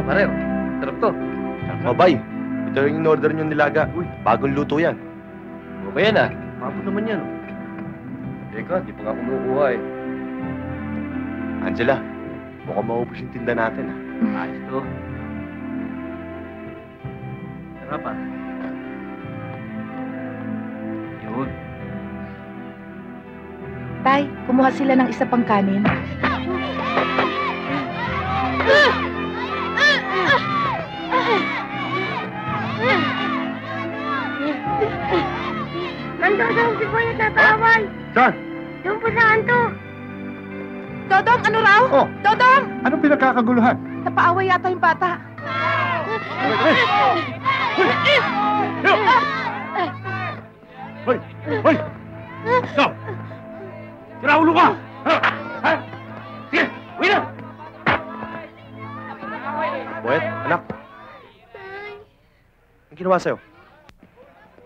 pare. Sarap to. Babay, ito yung in-order nyo nilaga. Uy, bagong luto yan. Okay yan ah. Mabot naman yan. Teka, di pa nga kumukuha eh. Angela, mukhang maubos yung tinda natin ah. Ayos to. Sarap ah. Yun. Tay, kumuha sila ng isa pang kanin. Nandun daw si Kuya tataway. Saan? Doon po sa kanto. Dodong, ano raw? Oh. Dodong! Anong pinagkakaguluhan? Napaaway yata yung bata. Hoy! Hoy! Ikaw! Siraulo ka! Ha? Sige! Uwi na! Boyet, anak. Anong ginawa sa'yo?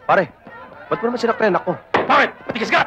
Pare, ba't mo naman sinaktan anak ko? Bakit? Tigas ka!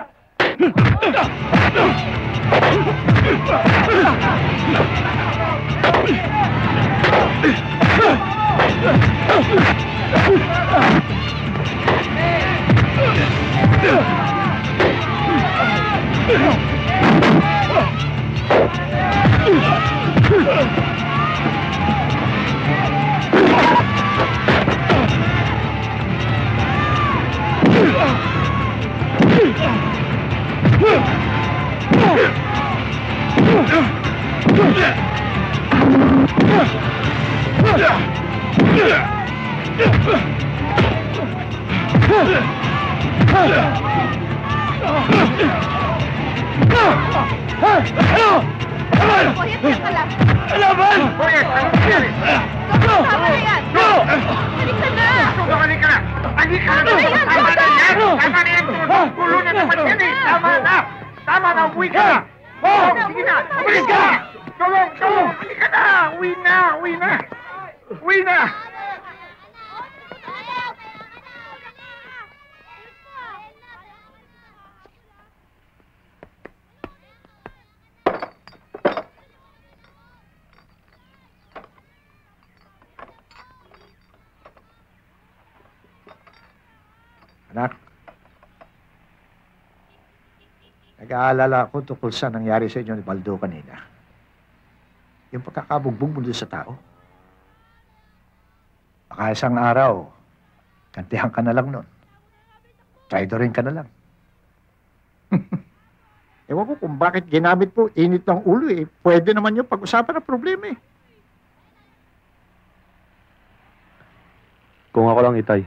Kuya, tiyak ka lang. Laban! Dodong, tama na yan. Halika na. Halika na! Halika na! Tama na yan! Tama na yan! Gulo na naman yan eh! Tama na! Tama na! Uwi ka na! Oh! Sige na! Umalis ka! Tulong! Tulong! Halika na! Uwi na! Uwi na! Uwi na! Anak, nag-aalala ako tungkol sa nangyari sa inyo ni Baldo kanina. Yung pagkakabugbog mo doon sa tao. Baka isang araw, kantihan ka na lang nun. Traidorin ka na lang. Ewan ko kung bakit ginamit po init ng ulo eh. Pwede naman yung pag-usapan ng problema eh. Kung ako lang, Itay,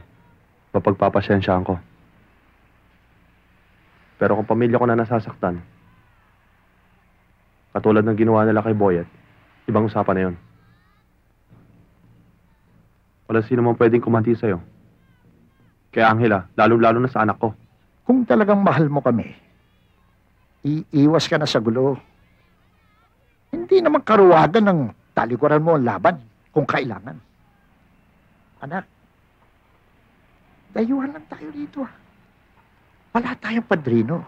mapagpapasyensyahan ko. Pero kung pamilya ko na nasasaktan, katulad ng ginawa nila kay Boyet, ibang usapan na yun. Wala sino man pwedeng kumanti sa'yo. Kaya Angela, lalo-lalo na sa anak ko. Kung talagang mahal mo kami, iiwas ka na sa gulo. Hindi naman karuwagan ng talikuran mo ang laban kung kailangan. Anak, dayuhan lang tayo dito. Wala tayong padrino.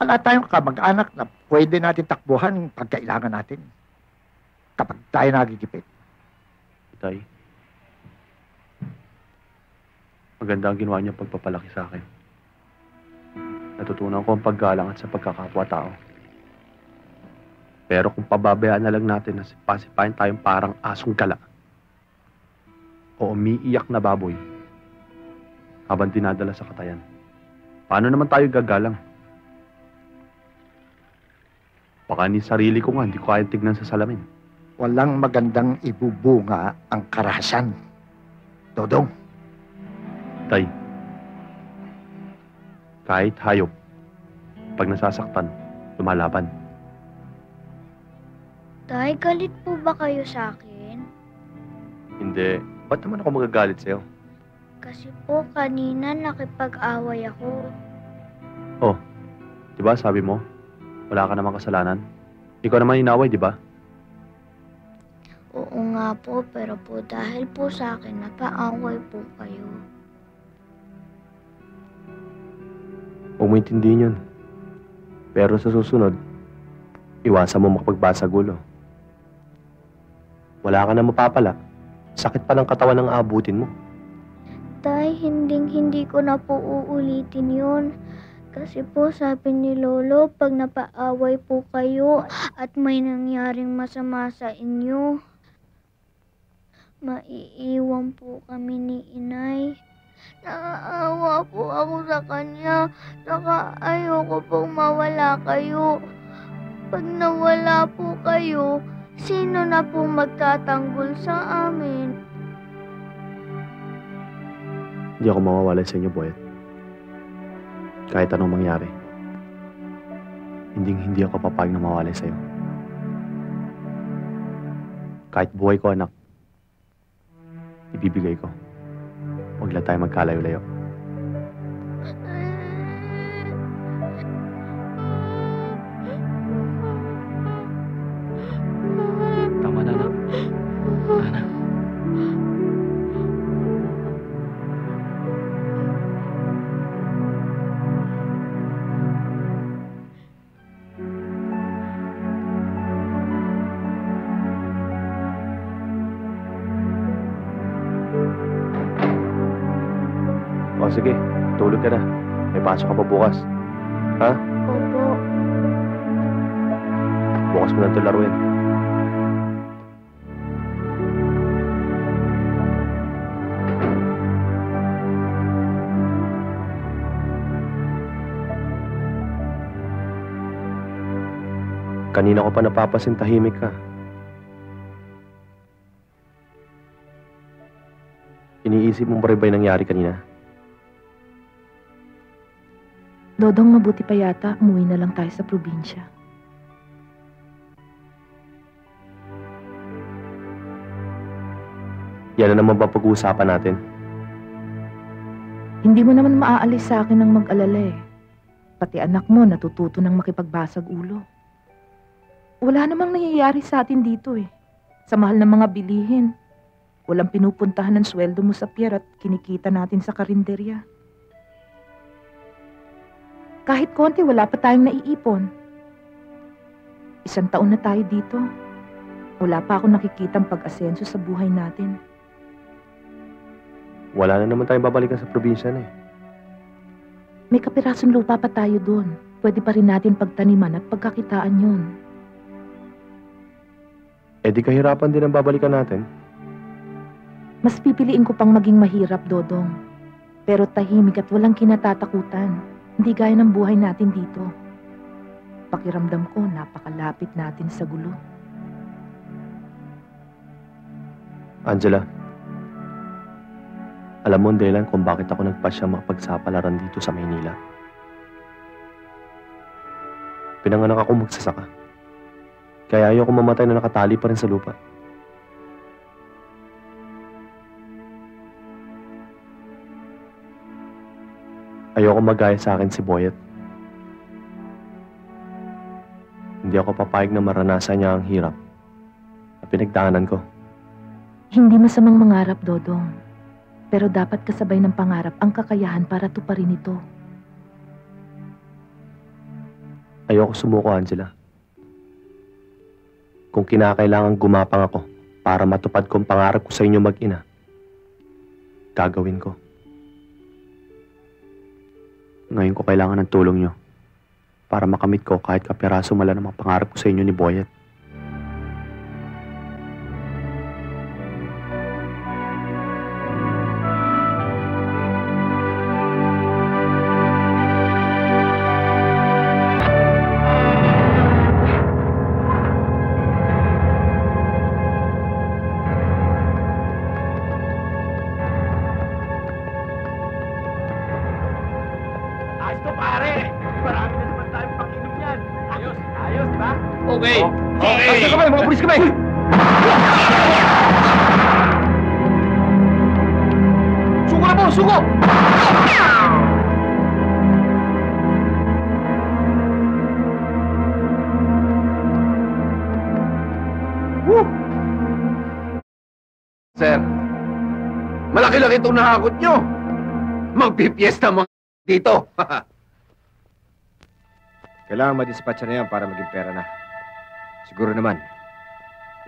Wala tayong kamag-anak na pwede natin takbuhan pag kailangan natin. Kapag tayo nagigipit. Itay, maganda ang ginawa niyo pagpapalaki sa akin. Natutunan ko ang paggalang at sa pagkakapwa-tao. Pero kung pababayaan na lang natin na pasipain tayong parang asong gala o umiiyak na baboy habang dinadala sa katayan, paano naman tayo gagalang? Baka ni sarili ko nga hindi ko kaya tignan sa salamin. Walang magandang ibubunga ang karahasan. Dodong. Tay, kahit hayop, pag nasasaktan, lumalaban. Tay, galit po ba kayo sa akin? Hindi. Ba't naman ako magagalit sa'yo? Kasi po kanina nakipag-away ako. Oh, di ba sabi mo, wala ka namang kasalanan? Ikaw naman inaway, di ba? Oo nga po, pero po dahil po sa akin napaaway po kayo. Huwag mo intindihin yun. Pero sa susunod, iwasan mo makapagbasa gulo. Wala ka na mapapala. Sakit pa ng katawan ng aabutin mo. Tay, hindi ko na po uulitin yun. Kasi po sabi ni Lolo, pag napaaway po kayo at may nangyaring masama sa inyo, maiiwan po kami ni Inay. Naaawa po ako sa kanya, saka ayoko pong mawala kayo. Pag nawala po kayo, sino na po magtatanggol sa amin? Hindi ako mawawala sa inyo, Boyet. Kahit anong mangyari. Hindi ako papayag na mawala sa'yo. Kahit buhay ko, anak, ibibigay ko. Huwag lang tayo magkalayo-layo. Tama na, anak. Anak. O sige, tulog ka na. May pasok ka pa bukas. Ha? Opo. Bukas mo na ito laruin. Kanina ko pa napapasin tahimik ka. Iniisip mo ba rin ba yung nangyari kanina? Dodong, mabuti pa yata, umuwi na lang tayo sa probinsya. Yan na naman ba pag-uusapan natin? Hindi mo naman maaalis sa akin ng mag-alala eh. Pati anak mo natututo ng makipagbasag ulo. Wala namang nangyayari sa atin dito eh. Sa mahal ng mga bilihin. Walang pinupuntahan ng sweldo mo sa pier at kinikita natin sa karinderya. Kahit konti, wala pa tayong naiipon. 1 taon na tayo dito. Wala pa ako nakikitang pag-asenso sa buhay natin. Wala na naman tayong babalikan sa probinsya na eh. May kapirasong lupa pa tayo doon. Pwede pa rin natin pagtaniman at pagkakitaan yun. Eh di kahirapan din ang babalikan natin. Mas pipiliin ko pang maging mahirap, Dodong. Pero tahimik at walang kinatatakutan. Hindi gaya ng buhay natin dito. Pakiramdam ko, napakalapit natin sa gulo. Angela, alam mo ang dahilan kung bakit ako nagpasya makipagsapalaran dito sa Maynila. Pinanganak ako magsasaka. Kaya ayoko mamatay na nakatali pa rin sa lupa. Ayoko magaya sa akin si Boyet. Hindi ako papayag na maranasan niya ang hirap na pinagdaanan ko. Hindi masamang mangarap, Dodong. Pero dapat kasabay ng pangarap ang kakayahan para tuparin ito. Ayoko sumuko, Angela. Kung kinakailangan gumapang ako para matupad ko ang pangarap ko sa inyo mag-ina, gagawin ko. Ngayon ko kailangan ng tulong nyo para makamit ko kahit kapiraso mala ng mga pangarap ko sa inyo ni Boyet. Ayos to, pare! Marami na naman tayong pakinom yan. Ayos, ayos, ba? Okay. Ayos ka ba? Mga pulis ka ba? Suko na po! Suko! Sir, malaki-laki itong nahakot nyo. Magpipiesta mo dito. Kailangan madispatcha na yan para maging pera na. Siguro naman,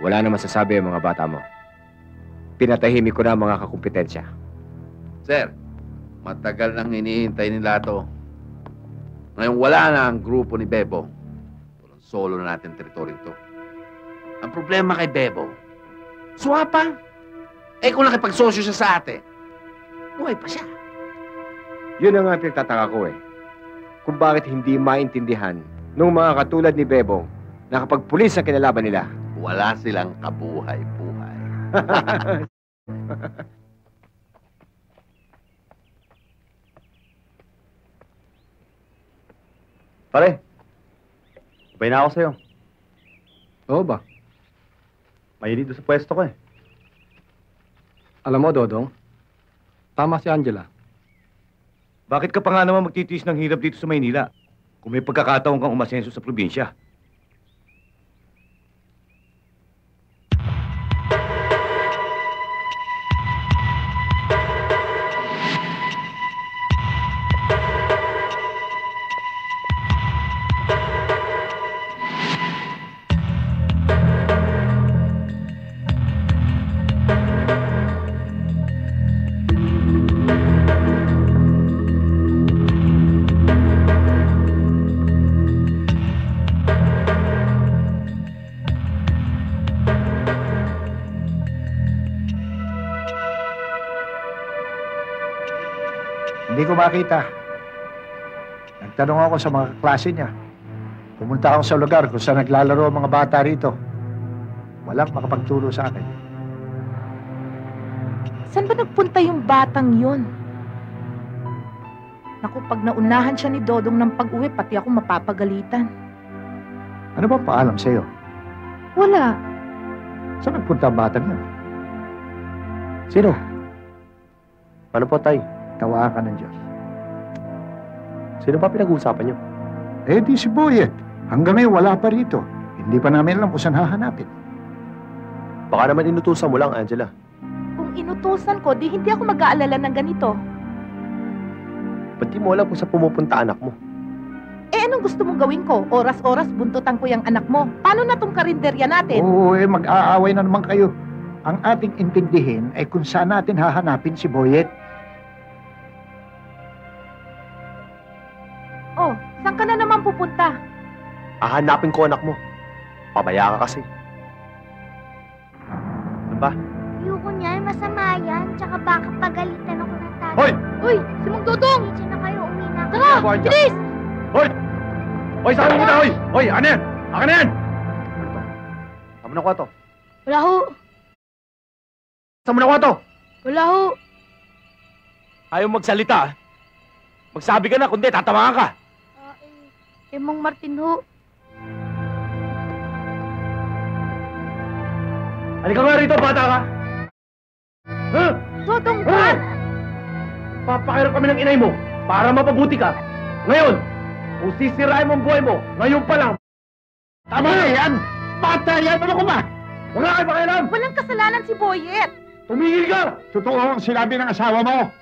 Wala na masasabi ang mga bata mo. Pinatahimik ko na ang mga kakumpetensya. Sir, matagal nang hinihintay nila to. Ngayon wala na ang grupo ni Bebo. Solo na natin teritoryo to. Ang problema kay Bebo, swapang. Kung nakipagsosyo siya sa atin, buhay pa siya. Yun ang nga pinagtataka ko eh. Kung bakit hindi maintindihan ng mga katulad ni Bebong na kapag pulis ang kinalaban nila. Wala silang kabuhay-buhay. Pare, sabay na ako sa'yo. Oo ba? Mahilig doon sa pwesto ko eh. Alam mo, Dodong, tama si Angela. Bakit ka pa nga naman magtitiis ng hirap dito sa Maynila kung may pagkakataon kang umasenso sa probinsya? Hindi ko makita. Nagtanong ako sa mga klase niya. Pumunta ako sa lugar kung saan naglalaro ang mga bata rito. Walang makapagturo sa akin. Saan ba nagpunta yung batang yun? Naku, pag naunahan siya ni Dodong ng pag-uwi, pati ako mapapagalitan. Ano ba paalam sa'yo? Wala. Saan nagpunta ang batang yun? Sino? Ano po, Tay? Tawaan ka ng Diyos. Sino ba pinag-uusapan niyo? Eh di si Boyet. Hanggang ngayon wala pa rito. Hindi pa namin alam kung saan hahanapin. Baka naman inutusan mo lang, Angela. Kung inutusan ko, di hindi ako mag-aalala ng ganito. Ba't di mo alam kung saan pumupunta anak mo? Eh, anong gusto mong gawin ko? Oras-oras buntutan ko yung anak mo. Paano na tong karinderya natin? Oo, mag-aaway na naman kayo. Ang ating intindihin ay kung saan natin hahanapin si Boyet. Oh, saan ka na naman pupunta? Hahanapin ko anak mo. Pabaya ka kasi. Ano ba? Ayoko niyan, masama yan. Tsaka baka pagalitan ako ng tatay. Hoy! Uy, si Mang Dodong! Diyan na kayo, uwi na. Tara, bilis! Hoy! Hoy, saan mo muna, hoy! Hoy, ano yan? Akin na yan! Ano to? Saan mo nakuha to? Wala ho. Saan mo nakuha to? Wala ho. Ayaw magsalita. Magsabi ka na, kundi tatawagan ka. Mang Martin ho. Halika nga rito, bata ka! Ha? Dodong ba? Papakirap kami ng inay mo para mapabuti ka. Ngayon, kung sisirain mo ang buhay mo, ngayon pa lang. Tama na yan! Bata yan! Ano ko ba? Wala kayo pakialam! Walang kasalanan si Boyet. Tumigil ka! Totoo ang sinabi ng asawa mo.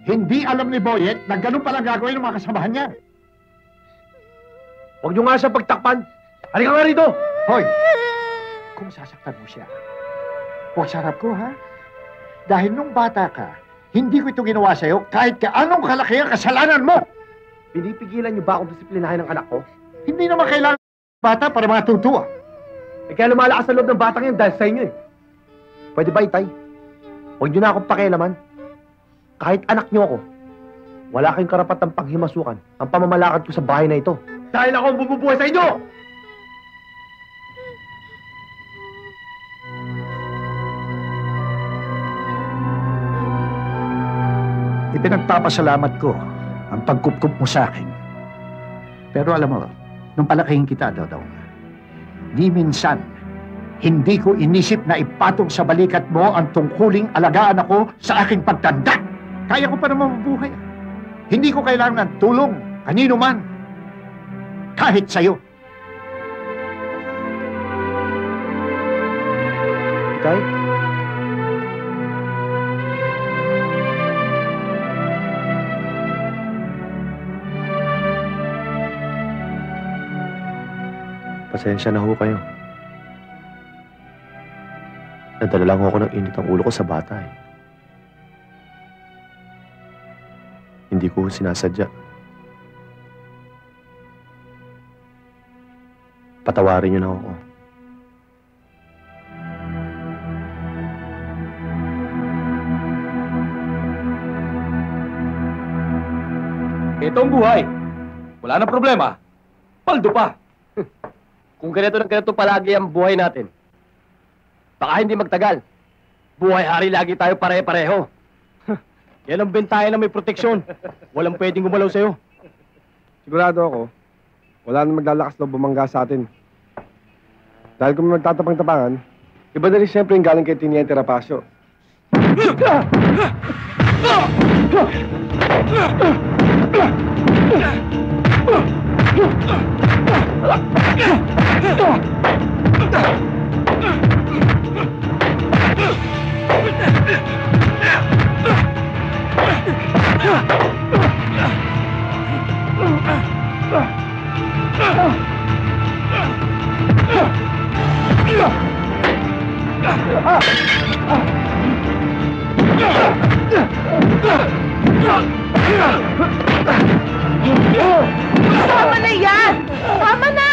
Hindi alam ni Boyet na ganun palang gagawin ng mga kasamahan niya. Huwag niyo nga siya pagtakpan. Halika nga rito! Hoy! Kung sasaktan mo siya, huwag sa harap ko, ha? Dahil nung bata ka, hindi ko ito ginawa sa'yo kahit ka anong kalaki ang kasalanan mo. Pinipigilan niyo ba akong disiplinahin ng anak ko? Hindi naman kailangan bata para matutuwa. Eh kaya lumalakas sa loob ng batang yun dahil sa inyo eh. Pwede ba, Itay? Huwag niyo na akong pakialaman. Kahit anak niyo ako, wala kayong karapatang paghimasukan ang pamamalakad ko sa bahay na ito. Dahil ako ang bumubuhay sa inyo! Ipinagpapasalamat ko ang pagkupkup mo sa akin. Pero alam mo, nung palakihin kita, Dodong, di minsan, hindi ko inisip na ipatong sa balikat mo ang tungkuling alagaan ako sa aking pagtanda. Kaya ko pa naman mabuhay. Hindi ko kailangan ng tulong, kanino man. Kahit sa'yo. Itay? Pasensya na ho kayo. Nadala lang ako ng init ang ulo ko sa bata eh. Hindi ko sinasadya. Patawarin niyo na ako. Ito ang buhay. Wala nang problema. Paldo pa. Kung ganito ng ganito palagi ang buhay natin, baka hindi magtagal. Buhay hari lagi tayo pare-pareho. Yan ang bentayan na may proteksyon. Walang pwedeng gumalaw sa'yo. Sigurado ako, wala nang maglalakas loob bumangga sa atin. Dahil kung magtatapang-tapangan, iba na rin siyempre yung galing kay Tiniente Rapacio. Tama na yan! Tama na!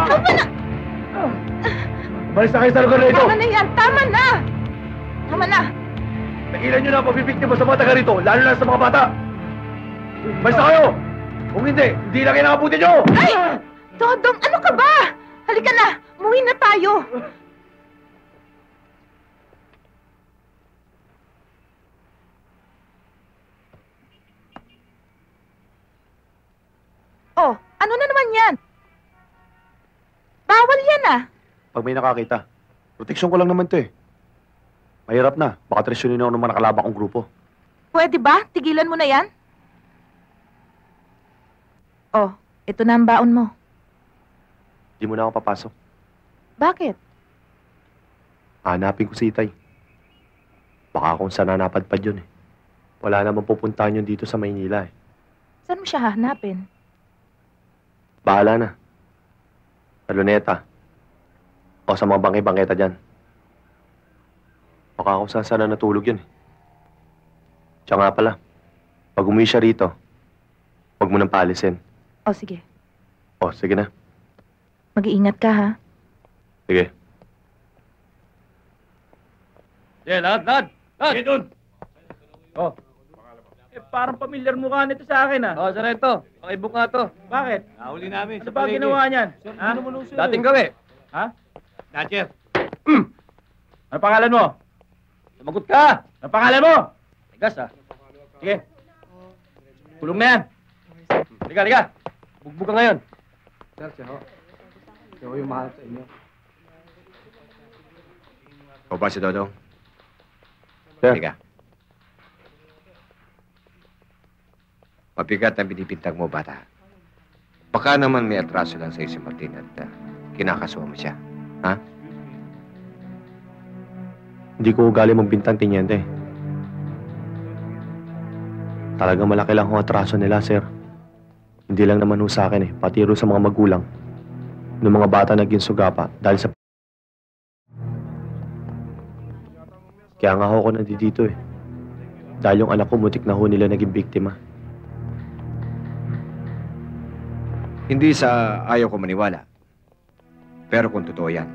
Tama na! Umalis na kayo sa lugar na ito! Tama na yan! Tama na! Tama na! Nagilan nyo na ang pabibiktima sa mga taga rito, lalo na sa mga bata! Umalis na kayo! Kung hindi na kayo nakabuti nyo! Ay! Dodong, ano ka ba? Halika na! Umuwi na tayo! Oh, ano na naman yan? Bawal yan ah! Pag may nakakita, proteksyon ko lang naman to eh. Mahirap na. Baka tresyonin ako ng mga nakalabak kong grupo. Pwede ba? Tigilan mo na yan? Oh, ito na ang baon mo. Di mo na ako papasok. Bakit? Hanapin ko si Itay. Baka kung saan napadpad yun eh. Wala namang pupuntahan yun dito sa Maynila eh. Saan mo siya hahanapin? Bahala na. Sa Luneta. O sa mga bangke-bangketa dyan. Baka kung saan sana natulog yun eh. Siya nga pala, pag umuwi siya rito, huwag mo nang paalisin. Oh, sige. O, sige na. Mag-iingat ka ha. Sige. Lad! Doon! Oh. Parang pamilyar mukha nito sa akin, ah. Oh, Sarento, pakibook nga to. Bakit? Nahuli namin. Ano ba ginawa niyan? Ha? Dating gawi. Ha? Dodger. Ano pangalan mo? Sumagot ka! Ano pangalan mo? Tigas ah. Sige. Kulong na yan. Liga. Bugbog ka ngayon. Sir, siya ho. Siya ho yung mahal sa inyo. O ba si Dodong? Sir. Sige. Mabigat ang binibintang mo, bata. Baka naman may atraso lang sa'yo si Martin at kinakasuha mo siya. Ha? Hindi ko ugali magbintang Tiniente. Talagang malaki lang ang atraso nila, sir. Hindi lang naman ho sa akin eh, pati ro sa mga magulang. Noong mga bata naging sugapa dahil sa... Kaya nga ho ako nandito eh. Dahil yung anak ko mutik na ho nila naging biktima. Hindi sa ayaw ko maniwala. Pero kung totoo yan,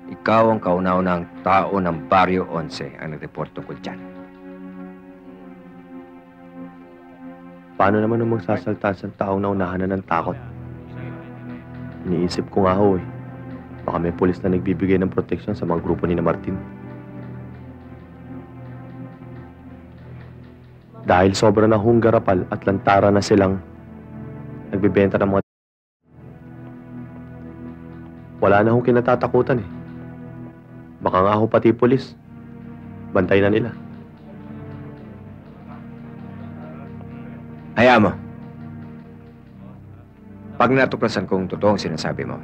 ikaw ang kauna-unang tao ng Barrio 11 ang nag-report tungkol dyan. Paano naman nung magsasalta sa taong naunahan na ng takot? Iniisip ko nga ho eh. Baka may pulis na nagbibigay ng proteksyon sa mga grupo ni na Martin. Dahil sobra na hong garapal at lantara na silang nagbibenta ng mga... Wala na hong kinatatakutan eh. Baka nga ho pati pulis. Bantay na nila. Hayaan mo. Pag natuklasan kong totoong sinasabi mo,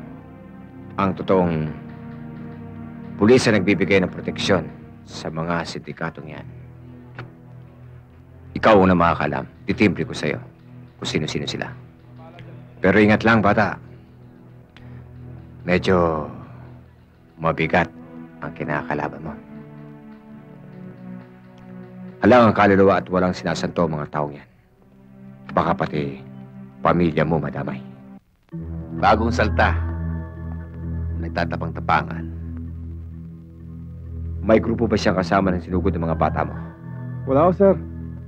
ang totoong pulis na nagbibigay ng proteksyon sa mga sindikatong yan, ikaw ang makakalam. Titimbre ko sa'yo kung sino-sino sila. Pero ingat lang, bata. Medyo mabigat ang kinakalaban mo. Halang ang kaluluwa at walang sinasanto ang mga taong yan. Baka pati pamilya mo madamay. Bagong salta. Nagtatapang-tapangan. May grupo ba siyang kasama ng sinugod ng mga bata mo? Wala ko, sir.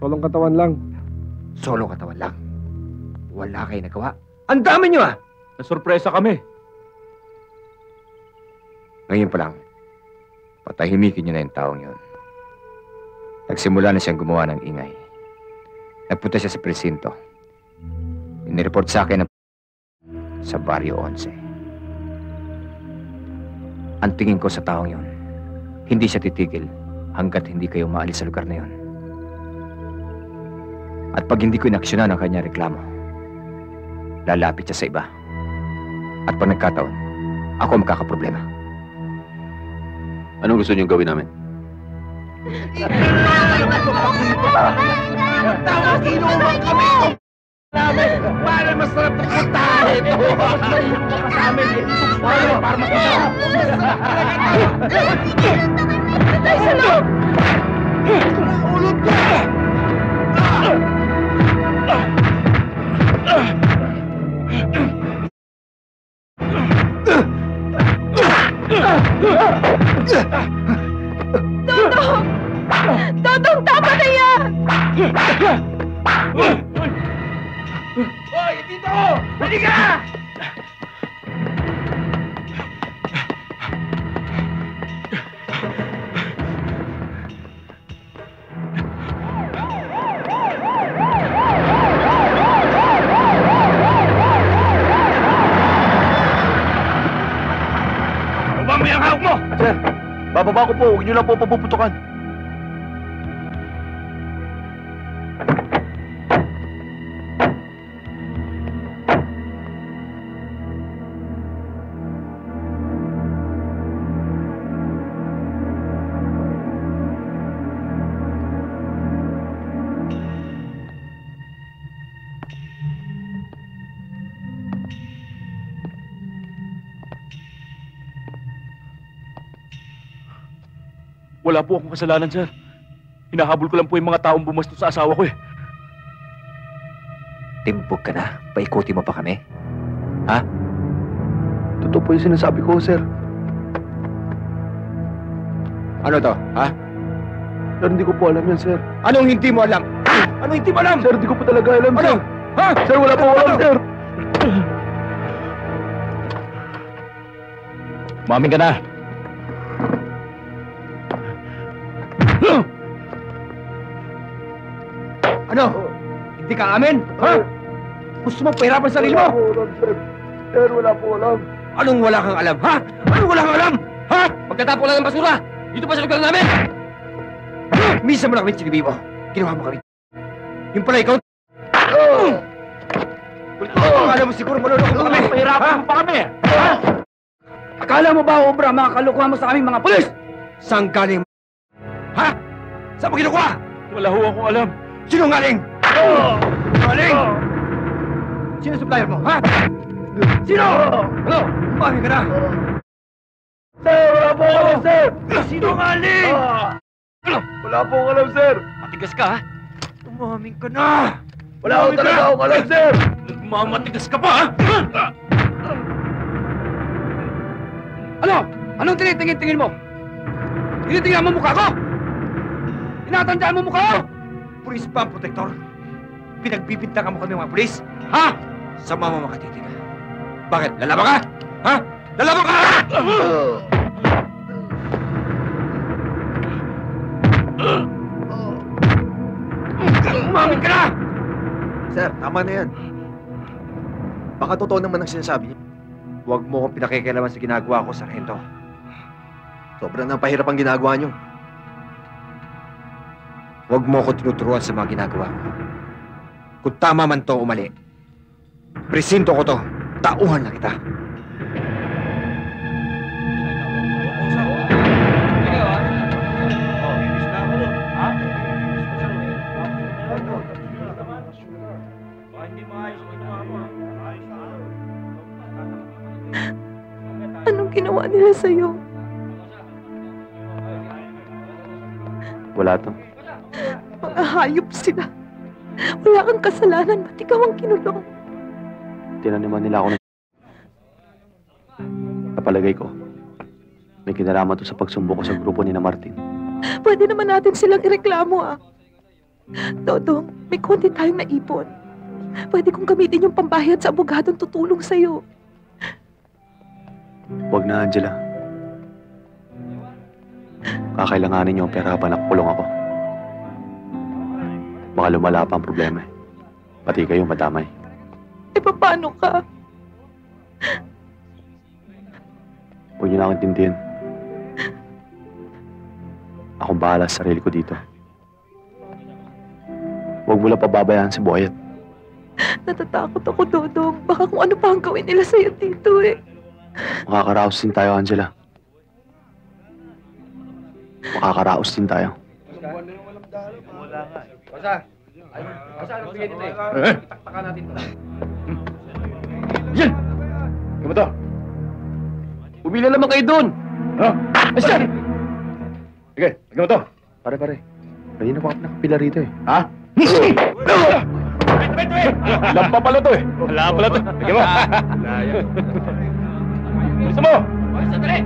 Solong katawan lang. Solo katawan lang. Wala kayo nagawa. Ang dami niyo, ah! Nasurpresa kami. Ngayon pa lang, patahimikin niyo na yung taong yun. Nagsimula na siyang gumawa ng ingay. Nagpunta siya sa presinto. Inireport sa akin na sa Barrio 11. Ang tingin ko sa taong yun, hindi siya titigil hanggat hindi kayo maalis sa lugar na yun. At pag hindi ko inaksyonan ang kanyang reklamo, lalapit siya sa iba. At pag nagkataon, ako magkakaproblema. Anong gusto niyong gawin namin? Inuman kami! Para masarap na puntahan ito! Para mas masarap! Tayo sa loob! Ulog ka! Dodong! Dodong, tama na yan! Hoy, dito! Halika! Baba mo yung hawak mo! Sir, bababa ko po. Huwag niyo lang po papuputukan. Wala po akong kasalanan, sir. Hinahabol ko lang po yung mga taong bumasto sa asawa ko, eh. Timbog ka na. Paikuti mo pa kami. Ha? Totoo po yung sinasabi ko, sir. Ano to? Ha? Sir, hindi ko po alam yan, sir. Anong hindi mo alam? Anong hindi mo alam? Sir, hindi ko po talaga alam, Ano? sir. Ha? Sir, wala po alam, sir. Maming ka na. Ano? Hindi ka amin? Ha? Gusto mo pahirapan sarili mo? Wala po alam, sir. Sir, wala po alam. Anong wala kang alam, ha? Anong wala kang alam? Ha? Pagkatapon lang ng basura! Dito pa sa lugar namin! Minsan mo na kami sinibibo. Ginawa mo kami. Yung pala ikaw. Akala mo siguro maluloko mo kami. Pahirapan mo pa kami! Ha? Akala mo ba, obra, mga kalukuhan mo sa aming mga pulis? Saan galing? Ha? Saan mo kinukuha? Wala ho akong alam. Sinungaling! Sinungaling! Sino supplier mo, ha? Sino? Ano? Umamin ka na! Sir, wala po akong alam, sir. Sinungaling! Wala po akong alam, sir. Matigas ka, ha? Umamin ka na! Wala akong talaga akong alam, sir. Mamatigas ka pa, ha? Ano? Anong tinitingin-tingin mo? Tinitingnan mo mukha ko? Tinatandaan mo mukha ko? Pulis pa ang protektor? Pinagbibintangan mo kami mga pulis? Ha? Sama mo makatitig ka. Bakit? Lalaban ka? Ha? Lalaban ka! Umamin ka na! Sir, tama na yan. Baka totoo naman ang sinasabi niya. Huwag mo akong pinakikialaman sa ginagawa ko, Sargento. Sobrang napahirap ang ginagawa niyo. Huwag mo ako tinuturuan sa mga ginagawa ko. Kung tama man to o mali, presinto ko to. Tauhan na kita. Anong ginawa nila sa'yo? Wala to. Mga hayop sila. Wala kang kasalanan, ba't ikaw ang kinulong? Tinaniman nila ako ng... Kapalagay ko, may kinalaman to sa pagsumbo ko sa grupo ni na Martin. Pwede naman natin silang ireklamo, ah. Dodong, may konti tayong naipon. Pwede kong gamitin yung pambayad sa abogadong tutulong sa'yo. Huwag na, Angela. Kakailanganin niyo ang pera habang nakukulong ako. Baka lumala pa ang problema eh. Pati kayo madamay. Eh, paano ka? Huwag niyo na akong intindihin. Akong bahala sa sarili ko dito. Huwag mo lang pababayaan si Boyet. Natatakot ako, Dodong. Baka kung ano pa ang gawin nila sa'yo dito, eh. Makakaraos din tayo, Angela. Makakaraos din tayo. Basta, anong bigay dito eh? Taktakan natin to. Yan! Ano to? Umila naman kayo doon! Ha? Basta! Sige, lagyan mo to. Pare. Kanina pa ako nakapila rito eh. Ha? Lampa pala to eh. Wala pala to. Lagyan mo. Gusto mo? Sandali!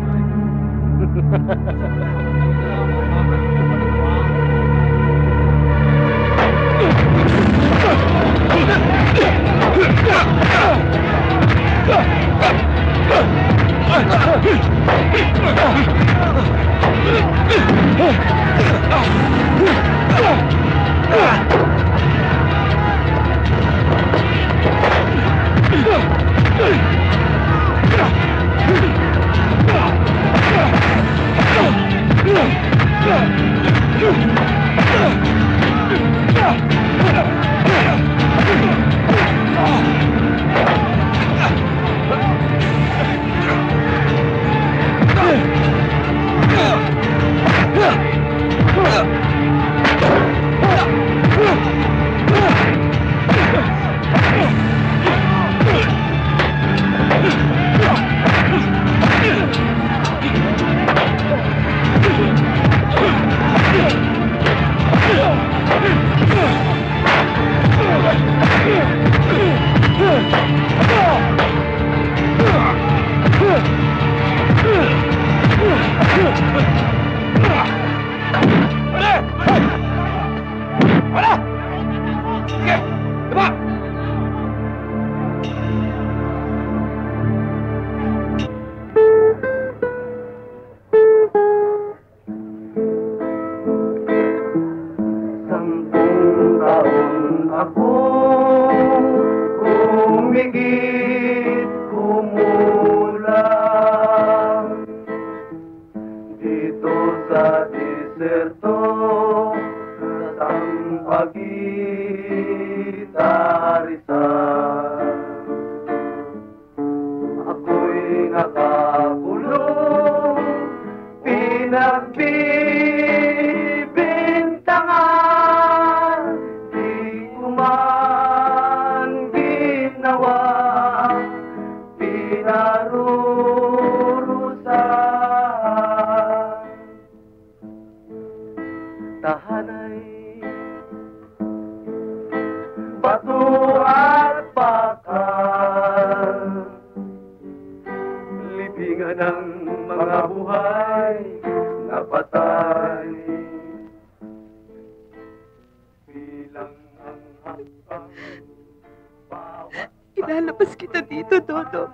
Ilalabas kita dito, Dodo.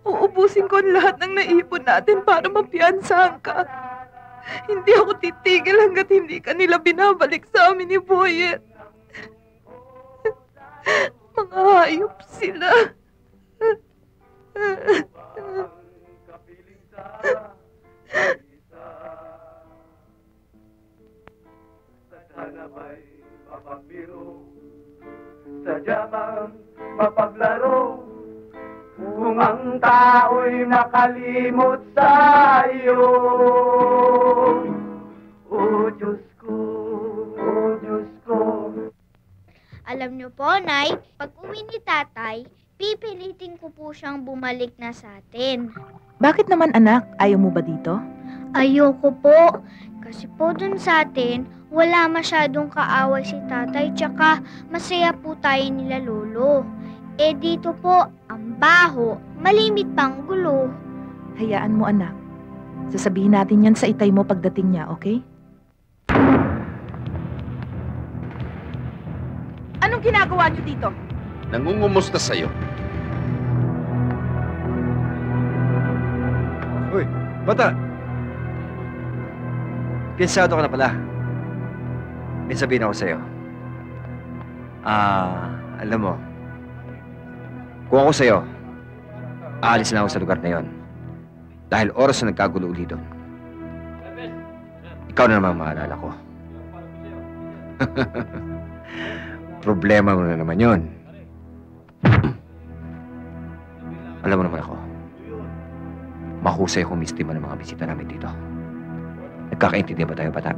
Uubusin ko ang lahat ng naipon natin para mapiansahan ka. Hindi ako titigil hanggat hindi ka nila binabalik sa amin ni Boyet. Mga hayop sila. Sadyang mapaglaro kung ang tao'y makalimot sa iyo. O Diyos ko, o Diyos ko. Alam niyo po, Nay, pag uwi ni Tatay, pipilitin ko po siyang bumalik na sa atin. Bakit naman, anak? Ayaw mo ba dito? Ayoko po. Kasi po dun sa atin, wala masyadong kaaway si tatay, tsaka masaya po tayo nila lolo. Eh dito po, ang baho, malimit pang gulo. Hayaan mo, anak. Sasabihin natin yan sa itay mo pagdating niya, okay? Anong ginagawa niyo dito? Nangungumusta sa'yo. Uy, bata! Pinsado ka na pala. May sabihin ako sa'yo. Alam mo, kung ako sa'yo, aalis na ako sa lugar na yon. Dahil oras na nagkagulo ulit doon. Ikaw na naman maalala ko. Problema mo na naman yon. Alam mo naman ako, mahusay akong mistima ng mga bisita namin dito. Nagkakaintindihan ba tayo, bata?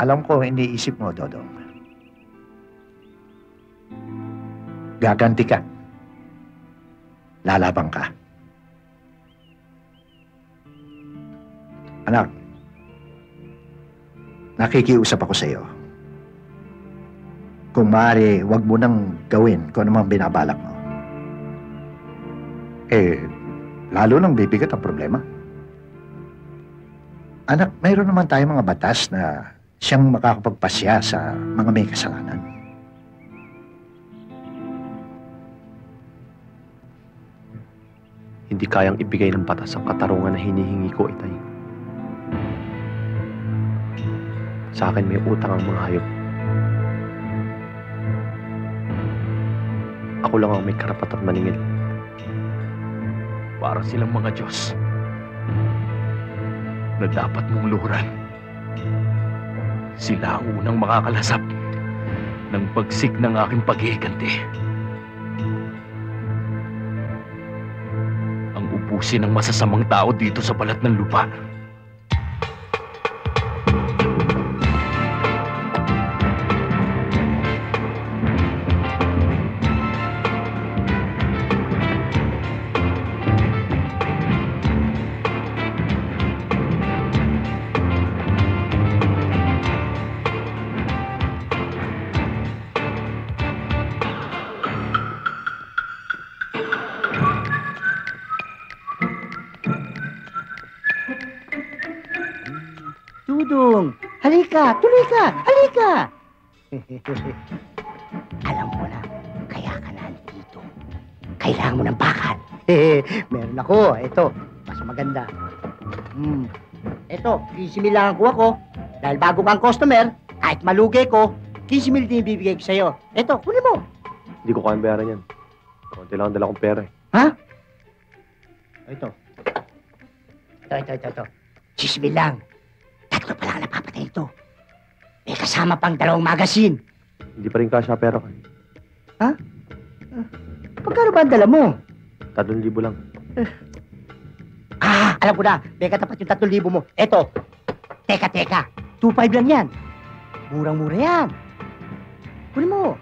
Alam ko, iniisip mo, Dodong. Gaganti ka. Lalabang ka. Anak, nakikiusap ako sa iyo. Kung maaari, huwag mo nang gawin kung anumang binabalak mo. Lalo nang bibigat ang problema. Anak, mayroon naman tayong mga batas na siyang makakapagpasya sa mga may kasalanan. Hindi kayang ibigay ng batas ang katarungan na hinihingi ko, itay. Sa akin may utang ang mga hayop. Ako lang ang may karapat at maningil. Para silang mga Diyos na dapat mong luhuran. Sila ang unang makakalasap ng pagsik ng aking paghihiganti. Ang ubusin ng masasamang tao dito sa balat ng lupa. Dudong, halika, tuloy ka, halika! Alam mo na, kaya ka nandito. Kailangan mo ng bakal. Meron ako, ito, mas maganda. Ito, 15,000 lang ang kuha ko. Dahil bago kang customer, kahit malugi ko, 15,000 din ibibigay ko sa'yo. Ito, kunin mo. Hindi ko kayang bayaran yan. Konti lang ang dala kong pera eh. Ha? Ito. Ito. 15,000 lang. Tatlo pa lang napapatay ito. May kasama pang 2 magasin. Hindi pa rin kasya pera ko. Ha? Pagkano ba ang dala mo? 3,000 lang. Alam ko na. May katapat yung 3,000 mo. Eto. Teka. 2,500 lang yan. Murang-mura yan. Kunin mo.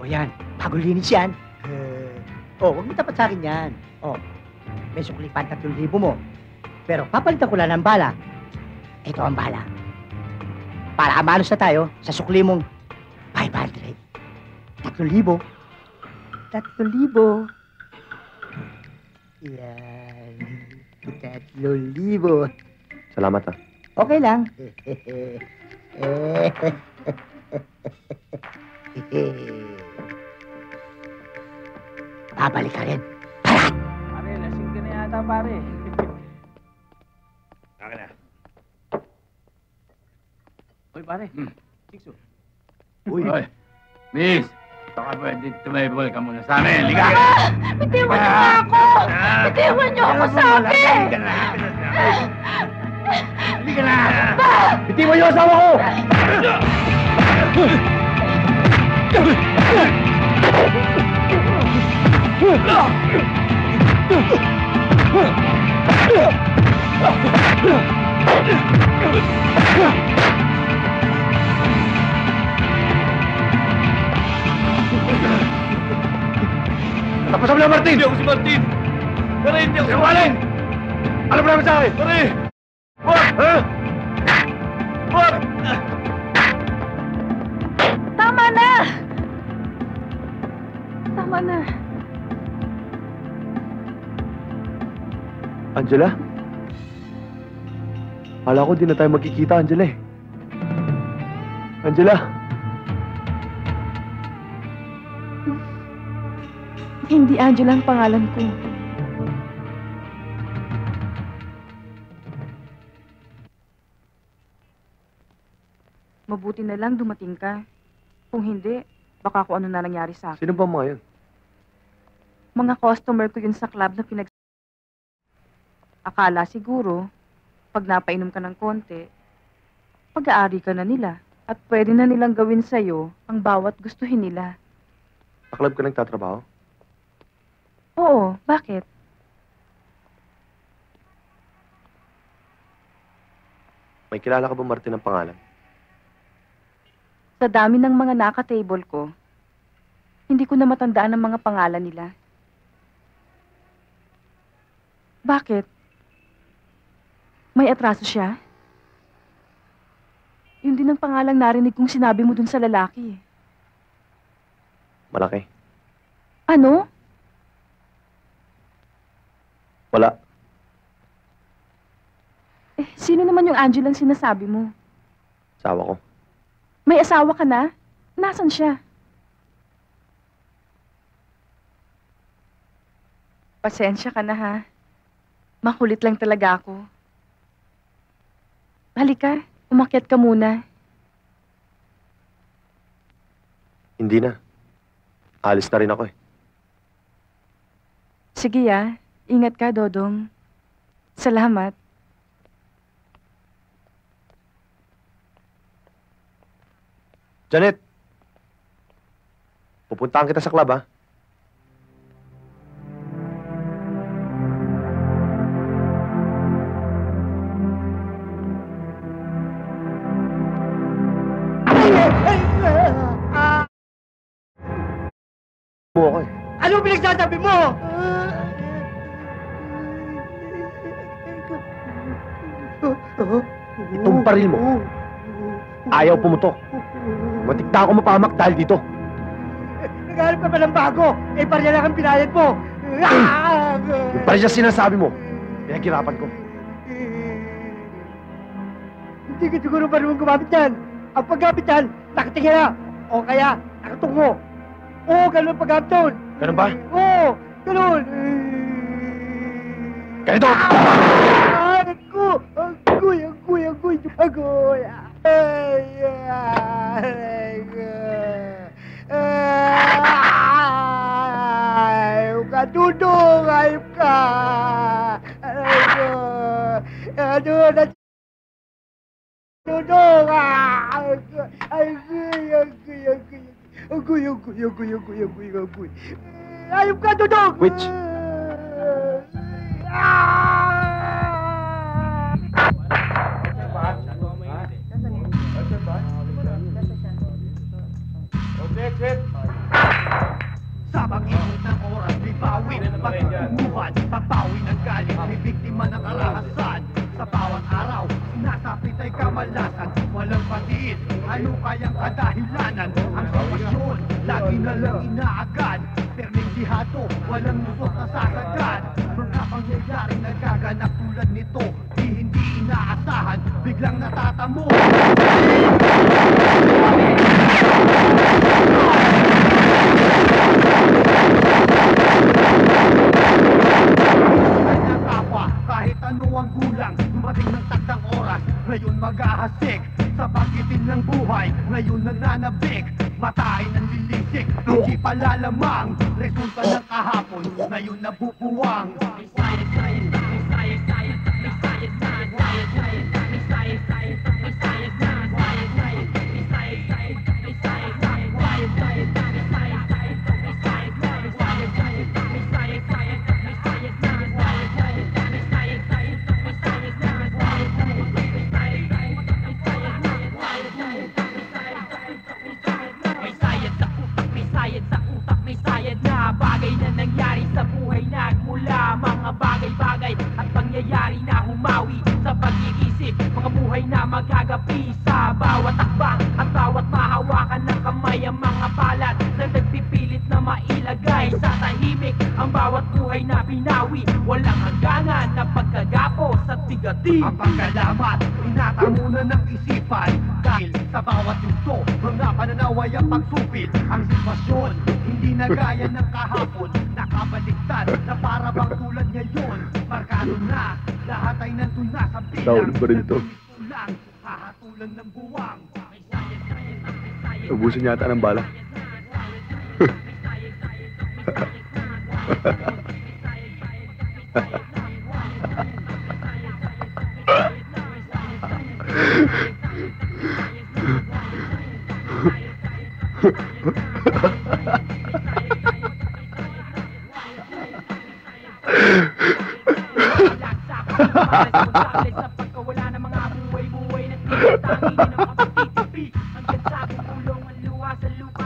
O yan. Bagong linis yan. Huwag mo tapat sa akin yan. May sukli pa ang 3,000 mo. Pero papalitan ko lang ng bala. Ito ang bala. Para amalos na tayo sa sukli mong 500. 3,000. 3,000. Yan. 3,000. Salamat ah. Okay lang. Babalik ka rin. Pare, lasing ka na yata, pare. Akin na. Uy, pare. Sikso. Uy. Miss, baka pwede tumibol ka muna sa amin. Liga! Bitiwan niyo na ako! Bitiwan niyo ako, sabi! Liga na! Bitiwan niyo asawa ko! Tapos mo na, Martin! Hindi ako si Martin! Pare, hindi ako si Martin! Alam mo naman sa akin! Pare! Wag! Ha? Wag! Tama na! Tama na. Angela? Kala ko di na tayo magkikita, Angela eh. Angela? Hindi Angela ang pangalan ko. Mabuti na lang dumating ka. Kung hindi, baka kung ano na nangyari sa akin. Sino ba mga yun? Mga customer ko yun sa club na Akala siguro, pag napainom ka ng konti, pag-aari ka na nila at pwede na nilang gawin sa'yo ang bawat gustuhin nila. Sa club ka nagtatrabaho? Oo, bakit? May kilala ka ba, Martin, ang pangalan? Sa dami ng mga naka-table ko, hindi ko na matandaan ang mga pangalan nila. Bakit? May atraso siya? Yun din ang pangalang narinig kong sinabi mo dun sa lalaki. Malaki. Ano? Wala. Sino naman yung Angela ang sinasabi mo? Asawa ko. May asawa ka na? Nasaan siya? Pasensya ka na, ha? Makulit lang talaga ako. Halika, umakyat ka muna. Hindi na. Alis na rin ako eh. Sige ingat ka, Dodong. Salamat. Janet! Pupuntahan kita sa club, ha? Mo ako eh. Ano pinagsasabi mo? Itong baril mo. Ayaw pumutok. Matigta ako mapahamak dahil dito. Naghanap ka pa ng bago. Eh, parya lang ang pinayad mo. Yung baril siya sinasabi mo. Pinaghirapan ko. Hindi ka siguro marunong gumamit yan. Ang paggamit yan, nakatingin na. O kaya, nakatungo. Oo, ganun ang paggamit doon. Ganun ba? Oo, ganun. Ganito! Agoy! Ayup ka, Dudong! Ayup ka! Dudong! Agoy! Ayup ka, Dudong! Which? Sa pag-ikot ng oras, may bawi pagtutumuhan, pagbawi ng galing, may biktima ng karahasan. Sa bawat araw, sinasapit ay kamalasan, walang patiin, ano kayang kadahilanan? Ang sitwasyon, lagi na lang inaagad, permendihado, walang lusot na sasagad. Mga pangyayaring nagaganap tulad nito, di hindi inaasahan, biglang natatamo. Kahit ano ang gulang, dumating ng takdang oras, ngayon mag-ahasik sa pagitin ng buhay, ngayon nananabik, matay ng lilisik, hindi pala lamang resulta ng kahapon, ngayon nabubuwang. Bagay na nangyari sa buhay, nagmula mga bagay-bagay at pangyayari na humawi sa pag-iisip, mga buhay na magagapi sa bawat takbang at bawat mahawakan ng kamay, ang mga balat na nagpipilit na mailagay sa tahimik, ang bawat buhay na binawi, walang hangganan na pagkagapos at bigati. Ang pagkalamat, tinatamo na ng isipan dahil sa bawat gusto, mga pananaw ay ang pagsupil. Ang sitwasyon, hindi na gaya ng kahapon, nakabaliktad na para bang tulad ngayon. Markado na, lahat ay nandun na sa bilang. Naulit pa rin ito. Hahatulan ng buwang. Ubusin yata ng bala. Sa pagkawala ng mga buhay-buhay na tinatangin ng mga pagtitipi, hanggang sa bubulong ang luha sa lupa.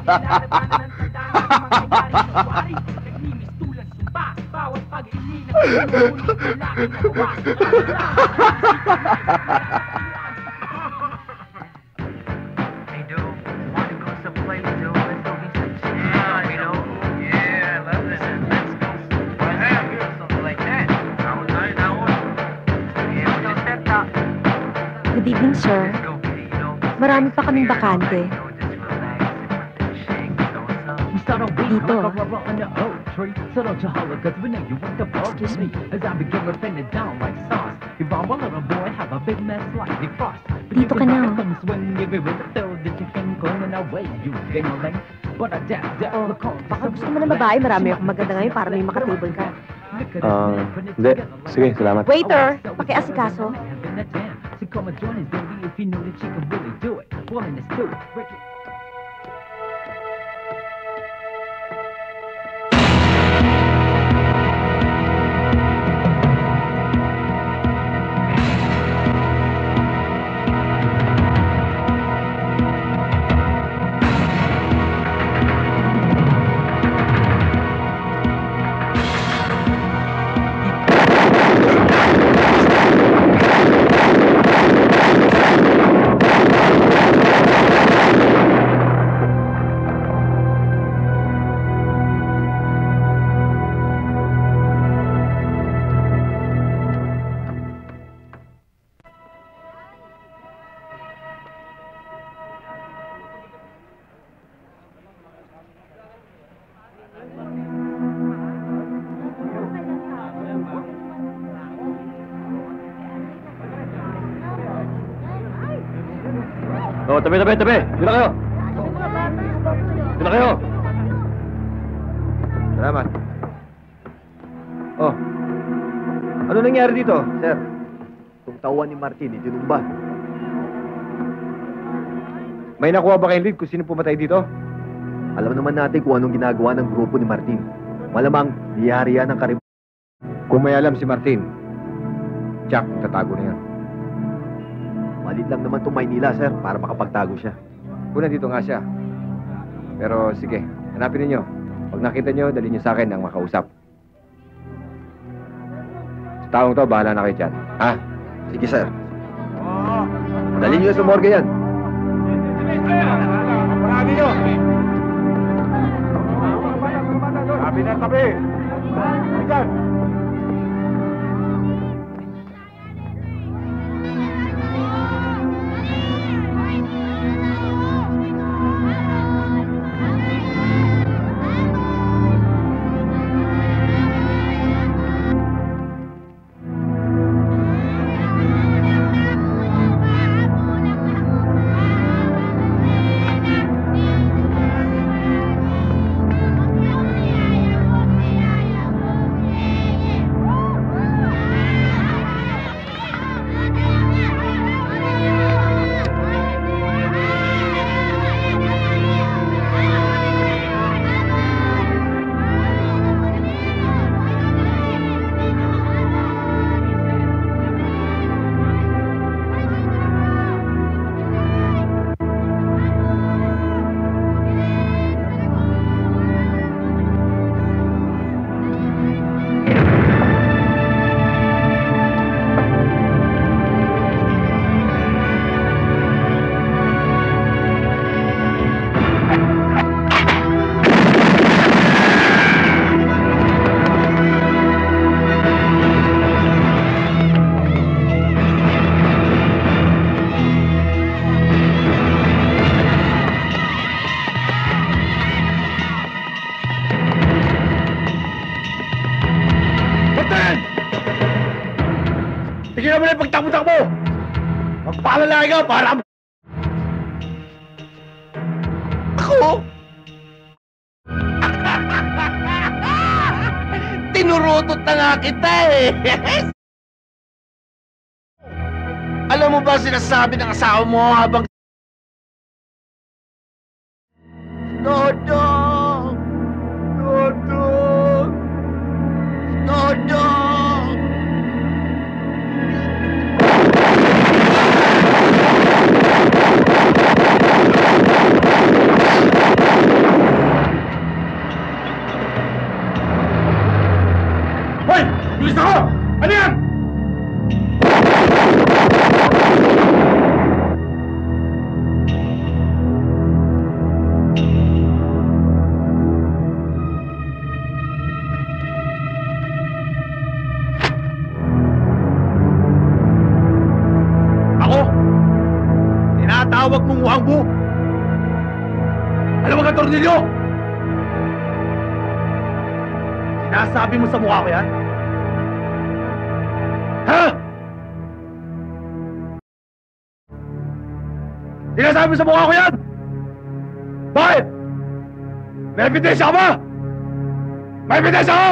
Nilalabanan ng tandaan ng mga nangyari sa wari, nagnimistulan sumpa, bawat pag-ini na pinulit na laki na gawa. Hey, dude, want to go someplace, dude? Let's go get some chill, you know? Yeah, I love this. Let's go. Something like that. Good evening, sir. Marami pa kaming bakante. Dito. Excuse me. If I'm a little boy, have a big mess like the frost. Dito ka na, oh. Comes when you will throw the chicken corn and away you ding-a-ling. But I doubt that will call. Baka gusto mo ng babae, marami akong maganda ngayon para may makatable ka. Hindi. Sige, salamat. Waiter, pakiasikaso. So come and join us, baby, if you know that you can really do it. Woman is do it. Break it. Oh, tabi. Dito na kayo. Dito na kayo. Salamat. Oh. Ano nangyari dito, sir? Itong tauhan ni Martin, itinumba. May nakuha ba kayong lead kung sino pumatay dito? Alam naman natin kung anong ginagawa ng grupo ni Martin. Malamang, niyari yan ng karib... Kung may alam si Martin, Jack, tatago na yan. Malit lang naman itong Maynila, sir, para makapagtago siya. Una dito nga siya. Pero sige, hanapin ninyo. Pag nakita nyo, dali nyo sa akin ang makausap. Sa taong to, bahala na kayo dyan. Ha? Sige, sir. Dali nyo sa morgue yan. Marami nyo! Tabi na tabi! Diyan! Tignan mo na yung pagtakbo-takbo! Magpaalala ka para... Ako? Tinurutot na nga kita eh! Alam mo ba sinasabi ng asawa mo habang... Dodong! Dodong! Dodong! Hoy! Bilis ako! Ano yan? Ako? Tinatawag mong wangbo? Alam mo ka, Tornilyo? Sinasabi mo sa mukha ko yan? Ha? Sinasabi mo sa mukha ko yan! Bakit? May ebidensya ka ba? May ebidensya ka!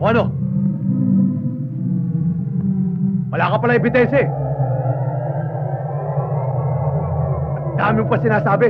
O ano? Wala ka pala ebidensya eh. Ang dami mo pa sinasabi.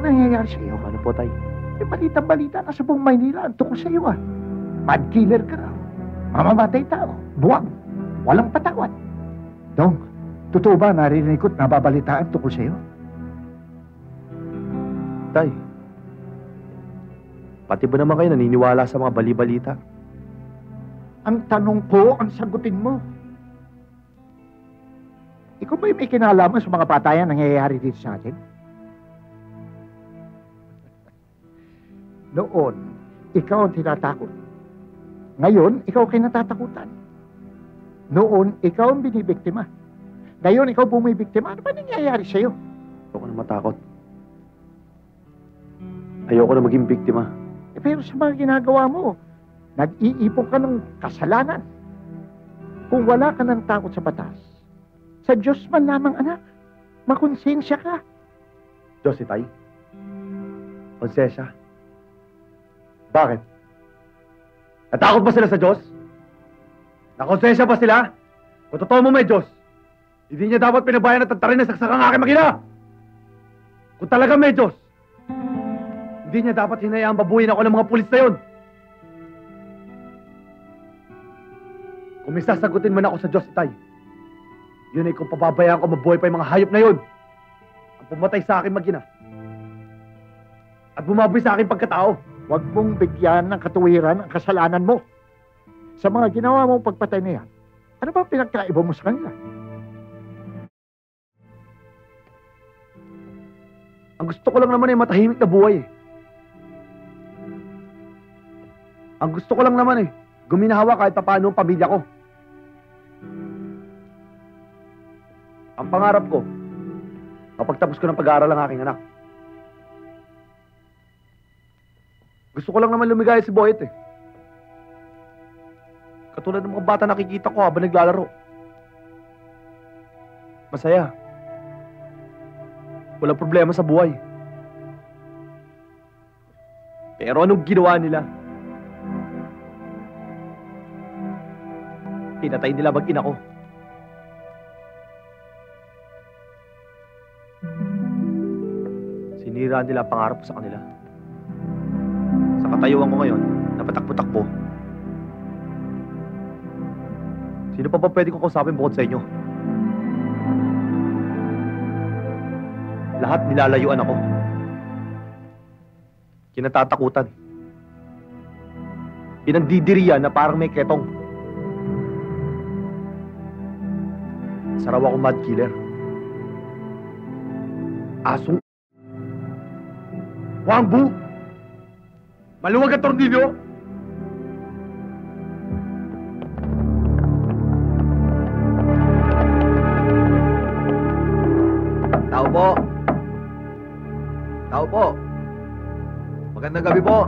Nangyayari sa iyo? Ano po, Tay? Eh, balita na sa buong Maynila ang tungkol sa iyo, ah. Mad killer ka raw. Mamamatay tao. Buwag. Walang patawad. Dong, totoo ba narinig ko't nababalitaan tungkol sa iyo? Tay, pati ba naman kayo naniniwala sa mga bali-balita? Ang tanong ko, ang sagutin mo. Ikaw ba may kinalaman sa mga patayan nangyayari dito sa atin? Noon, ikaw ang tinatakot. Ngayon, ikaw kinatatakutan. Noon, ikaw ang binibiktima. Ngayon, ikaw bumibiktima. Ano ba nangyayari sa'yo? Ayoko na matakot. Ayoko na maging biktima. Eh, pero sa mga ginagawa mo, nag-iipon ka ng kasalanan. Kung wala ka ng takot sa batas, sa Diyos man lamang, anak, makonsensya ka. Diyos si Tay? Konsensya? Bakit? Natakot ba sila sa Diyos? Nakonsensya ba sila? Kung totoo mo may Diyos, hindi niya dapat pinabayan at tantarin na saksak ang aking makina. Kung talaga may Diyos, hindi niya dapat hinayaan babuhin ako ng mga pulis na yun. Kung may sasagutin man ako sa Diyos, Itay, yun ay kung pababayaan ko mabuhay pa yung mga hayop na yun. Ang pumatay sa akin magina. At bumaboy sa akin pagkatao. Huwag mong bigyan ng katuwiran ang kasalanan mo. Sa mga ginawa mong pagpatay na yan, ano ba pinagkaiba mo sa kanila? Ang gusto ko lang naman ay matahimik na buhay eh. Ang gusto ko lang naman eh, guminahawa kahit paano ang pamilya ko. Ang pangarap ko, kapagtapos ko ng pag-aaral ang aking anak. Gusto ko lang naman lumigaya si Boyet eh. Katulad ng mga bata nakikita ko habang naglalaro. Masaya. Walang problema sa buhay. Pero anong ginawa nila? Pinatay nila mag-ina ko. Sinira nila ang pangarap ko sa kanila. Sa katayuan ko ngayon, napatakbo-takbo. Sino pa ba pwede ko kausapin bukod sa inyo? Lahat nilalayuan ako. Kinatatakutan. Pinandidiriyan na parang may ketong. Saraw akong mad killer. Asong Wangbu! Maluwag ang tornilyo! Tao po! Tao po! Magandang gabi po!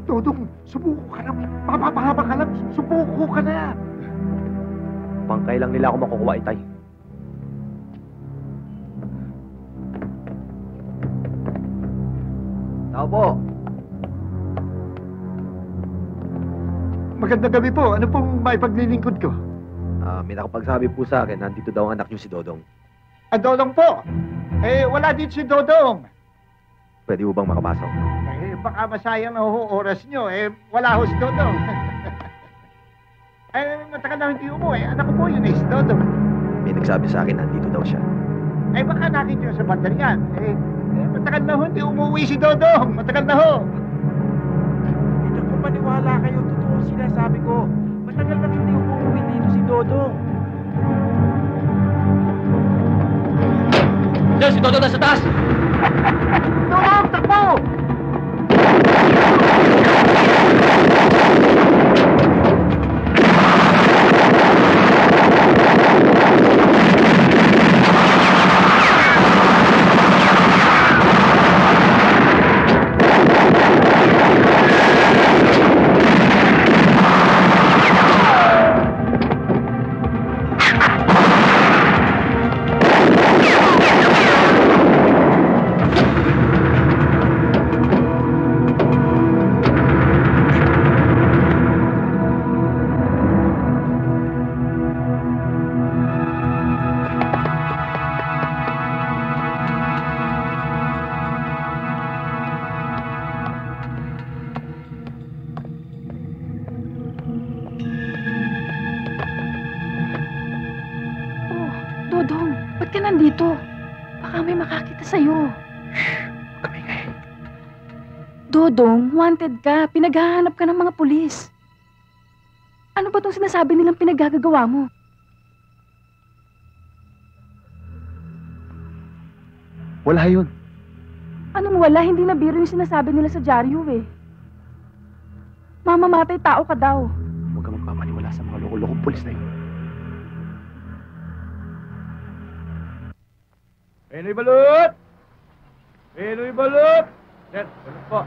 Dodong, subuko ka na. Mapapahaba ka lang. Subuko ka na. Pangkay lang nila ako makukuha, Itay. Tao po! Magandang gabi po. Ano pong maipaglilingkod ko? May nakapagsabi po sa akin, nandito daw ang anak niyo si Dodong. Dodong po. Eh, wala dito si Dodong. Pwede ho bang makapasok? Eh, baka masayang na ho oras nyo. Eh, wala ho si Dodong. Eh, matagal na hindi umuwi. Anak ko po yun eh, si Dodong. May nagsabi sa akin, nandito daw siya. Eh, baka nakita nyo sa banderian. Eh, Matagal na ho, hindi umuwi si Dodong. Matagal na ho. Ito kung maniwala kayo, totoo sinasabi ko. Matagal na hindi umuwi dito si Dodong. Sir, si Dodong nasa taas! Dodong, takbo! Dodong, ba't ka nandito? Baka may makakita sa'yo. Kamingay. Dodong, wanted ka. Pinaghahanap ka ng mga pulis. Ano ba itong sinasabi nilang pinaggagawa mo? Wala yun. Anong wala? Hindi na biro yung sinasabi nila sa dyaryo eh. Mamamatay tao ka daw. Huwag kang magpapaniwala sa mga loko-lokong pulis na yun. Penoy balot! Penoy balot! Sir, balot po.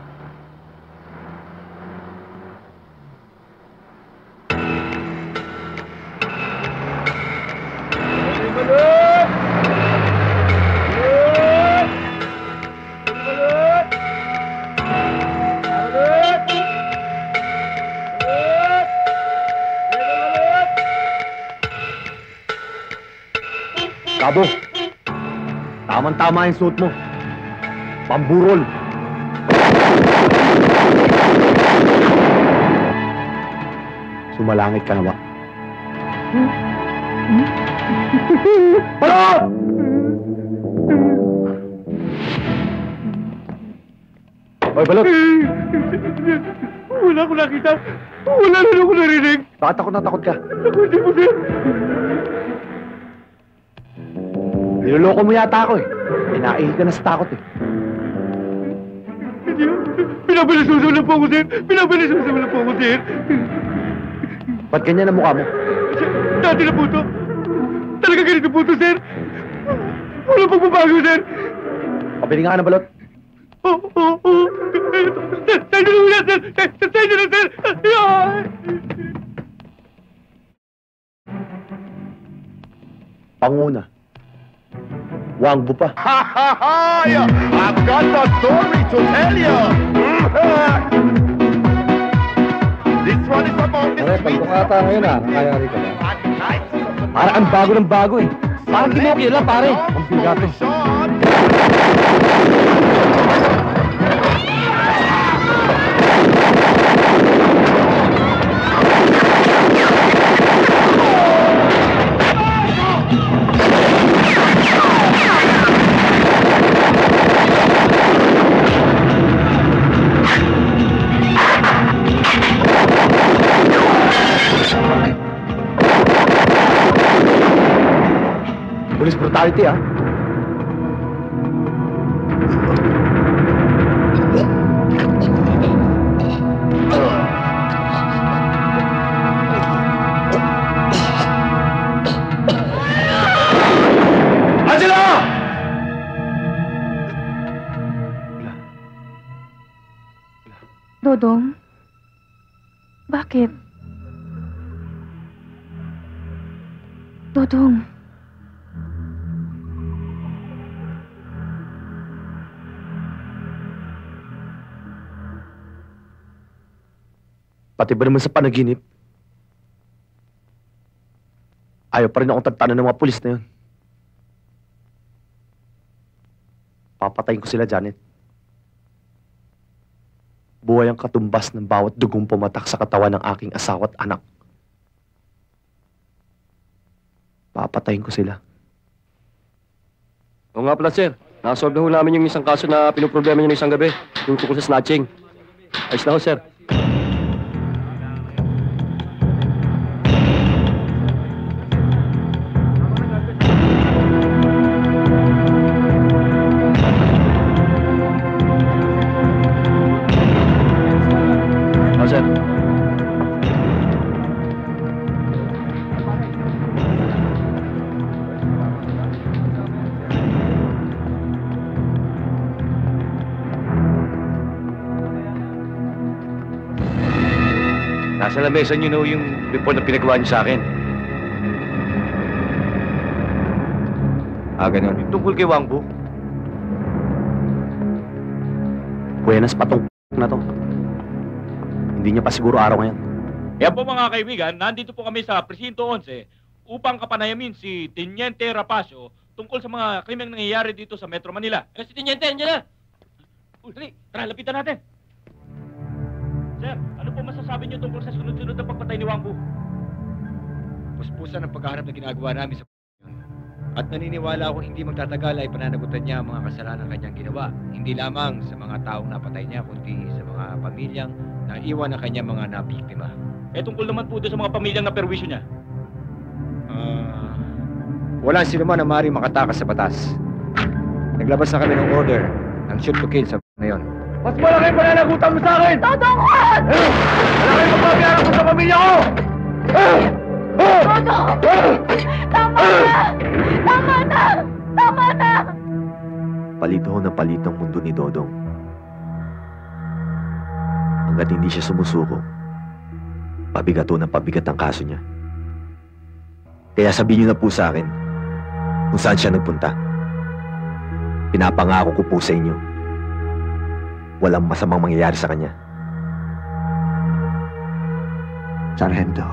Penoy balot! Balot! Balot! Balot! Balot! Penoy balot! Kabo! Tamang-tama yung suot mo. Pamburol. Sumalangit ka na ba? Balot! Hoy, Balot! Wala ko nakita. Wala na ako narinig. Bakit takot na takot ka? Hindi mo, sir. Niloloko mo yata ako eh. Inaihig ka na sa takot eh. Pinapalasusaw lang po ako, sir. Pinapalasusaw lang po ako, sir. Ba't ganyan ang mukha mo? Dati na po ito. Talaga ganito po ito, sir. Walang pagbabago, sir. Pabili nga ka ng balot. Oo. Sir, tayo na, sir. Tayo na, sir. Panguna. Wangbo pa. Ha ha ha! I've got a story to tell you. This one is about the sweet. Pagkakata ngayon nakakayari ka ba? Parang ang bago ng bago eh. Parang di mo kilala, pare. Ang bigato. Police brutality ah. Angela! Dodong? Bakit? Dodong? Pati ba naman sa panaginip? Ayaw pa rin akong tagtanan ng mga pulis na yun. Papatayin ko sila, Janet. Buhay ang katumbas ng bawat dugong pumatak sa katawan ng aking asawa at anak. Papatayin ko sila. Oo nga pala, sir. Nakasolve na ho namin yung isang kaso na pinoproblema niyo ng isang gabi. Yung tungkol sa snatching. Ayos na ho, sir. Sir. Nasa lamesa niyo na yung report na pinagawa niyo sa akin. Ganun. Yung tungkol kay Wangbu. Buenas patong na to. Hindi niya pa siguro araw ngayon. Kaya po mga kaibigan, nandito po kami sa Presinto 11 upang kapanayamin si Teniente Rapacio tungkol sa mga krimeng nangyayari dito sa Metro Manila. Si Teniente, nandiyan na! Dali, tara, lapitan natin. Sir, ano po masasabi niyo tungkol sa sunod-sunod na pagpatay ni Wangbu? Puspusan ang paghahanap na ginagawa namin sa at naniniwala akong hindi magtatagal ay pananagutan niya ang mga kasalanan kanyang ginawa. Hindi lamang sa mga taong napatay niya, kundi sa mga pamilyang naiwan ng kanyang mga nabiktima. Tungkol naman po doon sa mga pamilyang naperwisyo niya. Walang sino man na maaaring makatakas sa batas. Naglabas na kami ng order ng shoot to kill sa ngayon. Mas malaki pananagutan mo sa akin! Dodongan! Malaki magbabayaran mo sa pamilya ko! Dodong! Tama na! Tama na! Tama na! Palito ho ng palito ang mundo ni Dodong. Hanggat hindi siya sumusuko, pabigat ho ng pabigat ang kaso niya. Kaya sabihin niyo na po sa akin kung saan siya nagpunta. Pinapangako ko po sa inyo, walang masamang mangyayari sa kanya. Sargento,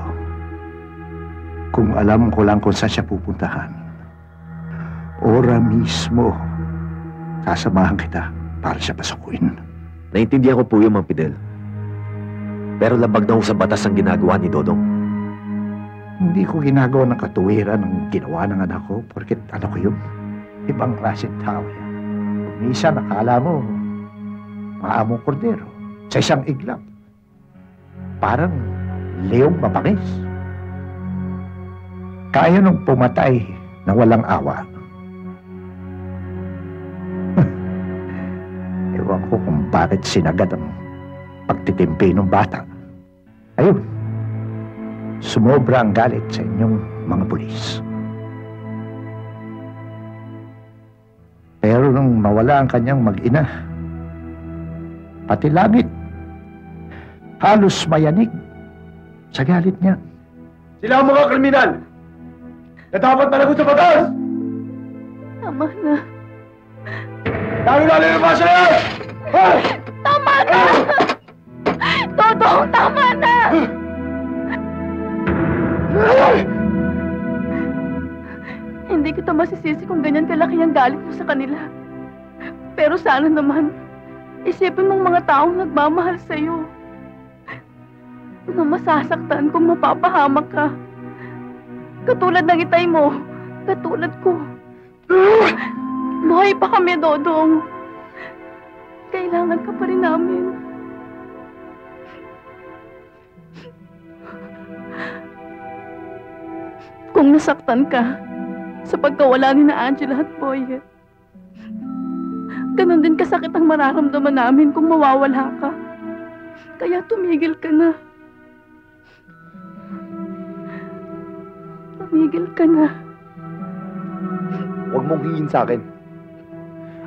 kung alam ko lang kung saan siya pupuntahan, ora mismo, sasamahan kita para siya pasukuin. Naintindihan ko po yung Mang Fidel. Pero labag na ho sa batas ang ginagawa ni Dodong. Hindi ko ginagawa ng katuwiran ang ginawa ng anak ko porket ano ko yun. Ibang klase tao yan. Minsan nakala mo, maamong kordero sa isang iglap. Parang leong mapangis. Kaya nung pumatay na walang awa. Ewan ko kung bakit sinagad ang pagtitimpi ng bata. Ayun. Sumobra ang galit sa inyong mga pulis. Pero nung mawala ang kanyang mag-ina, pati langit, halos mayanig sa galit niya. Sila ang mga kriminal na dapat managot sa batas! Tama na. Lalo-lalo yung mga sila! Tama na! Dodong, tama na! Hindi kita masisisi kung ganyan kalaki ang galit mo sa kanila. Pero sana naman, isipin mong mga taong nagmamahal sa'yo. Na masasaktan kung mapapahamak ka. Katulad ng itay mo, katulad ko. Buhay pa kami, Dodong. Kailangan ka pa rin namin. Kung nasaktan ka sa pagkawala ni na Angela at Boy, ganon din kasakit ang mararamdaman namin kung mawawala ka. Kaya tumigil ka na. Tumigil ka na. Huwag mong hingin sa akin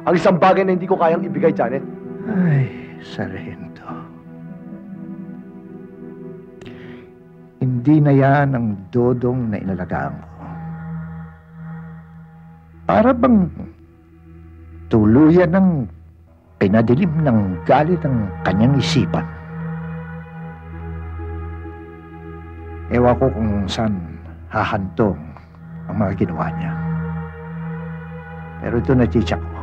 ang isang bagay na hindi ko kayang ibigay, Janet. Ay, Sargento. Hindi na yan ang Dodong na inalagaan ko. Para bang tuluyan ng pinadilim ng galit ang kanyang isipan. Ewan ko kung saan hahantong ang mga ginawa niya. Pero ito natitsak ko.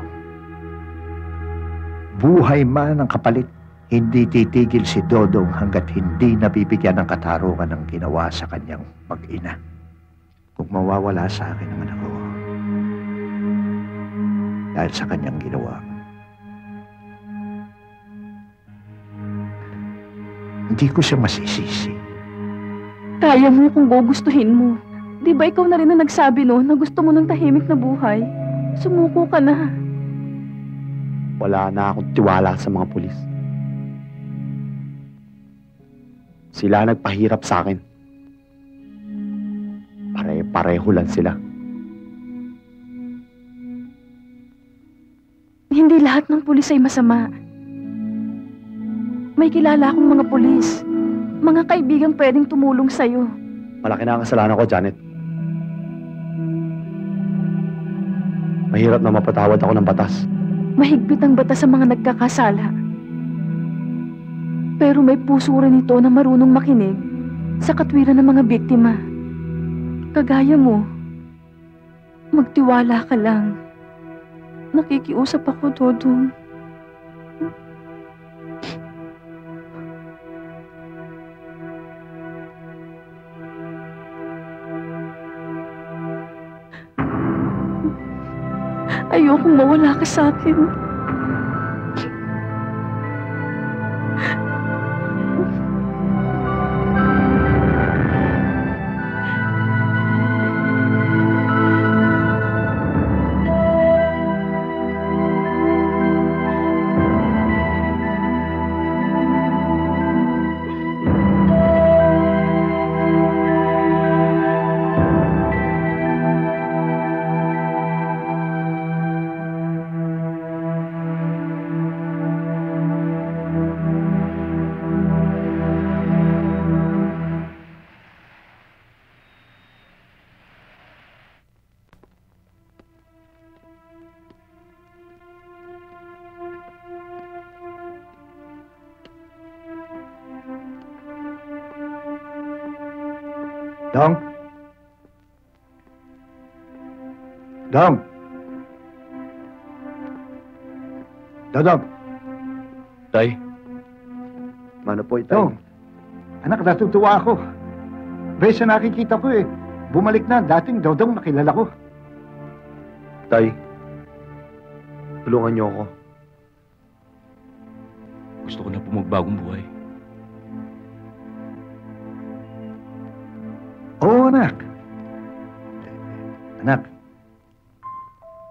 Buhay man ang kapalit, hindi titigil si Dodong hanggat hindi nabibigyan ng katarungan ng ginawa sa kanyang mag-ina. Kung mawawala sa akin ang anak ko, dahil sa kanyang ginawa. Hindi ko siya masisisi. Kaya mo kung gugustuhin mo. Di ba ikaw na rin na nagsabi no na gusto mo ng tahimik na buhay? Sumuko ka na. Wala na akong tiwala sa mga pulis. Sila nagpahirap sa akin. Pare-pareho lang sila. Hindi lahat ng pulis ay masama. May kilala akong mga pulis. Mga kaibigang pwedeng tumulong sa'yo. Malaki na ang kasalanan ko, Janet. Mahirap na mapatawad ako ng batas. Mahigpit ang batas sa mga nagkakasala. Pero may puso rin ito na marunong makinig sa katwiran ng mga biktima. Kagaya mo, magtiwala ka lang. Nakikiusap ako, Dodong. Ayokong mawala ka sa akin. Dong? Dong? Dodong? Tay? Mano po ito? Dong? Anak, natutuwa ako. Bes na nakikita ko eh. Bumalik na dating Dodong na kilala ko. Tay, tulungan niyo ako. Gusto ko na po magbagong buhay. Oo, anak. Anak,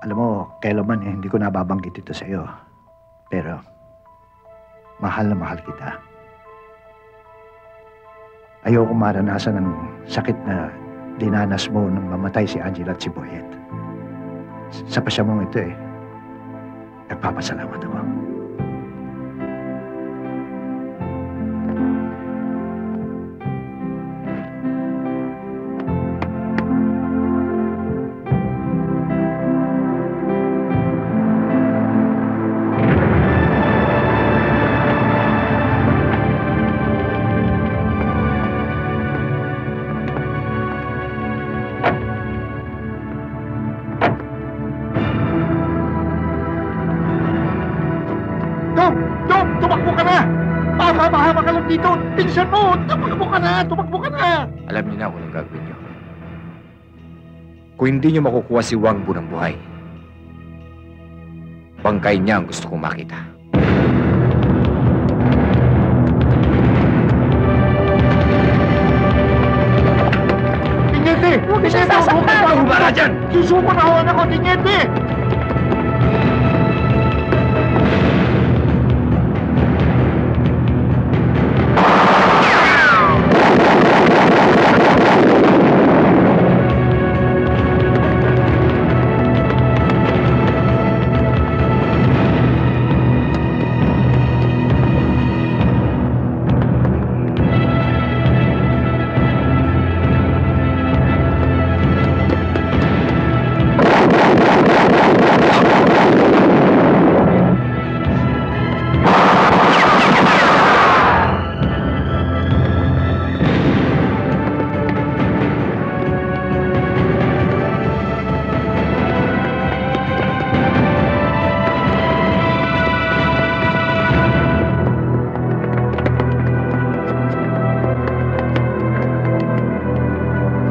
alam mo, kailanman hindi ko nababanggit ito sa iyo. Pero, mahal na mahal kita. Ayoko maranasan ng sakit na dinanas mo nung mamatay si Angela at si Boyet. Sa pasya mong ito eh, nagpapasalamat ako. Mahama ka lang dito! Pinsan mo! Tumakbo ka na! Tumakbo ka na! Alam niyo na kung anong gagawin niyo. Kung hindi niyo makukuha si Wang Bu ng buhay, bangkay niya ang gusto kong makita. Tinyete! Huwag na siya sasaktan! Humara dyan! Susuko na ako anak ko, Tinyete!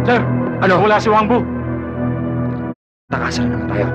Sir, ano? Wala si Wang Bu. Takasan na naman tayo.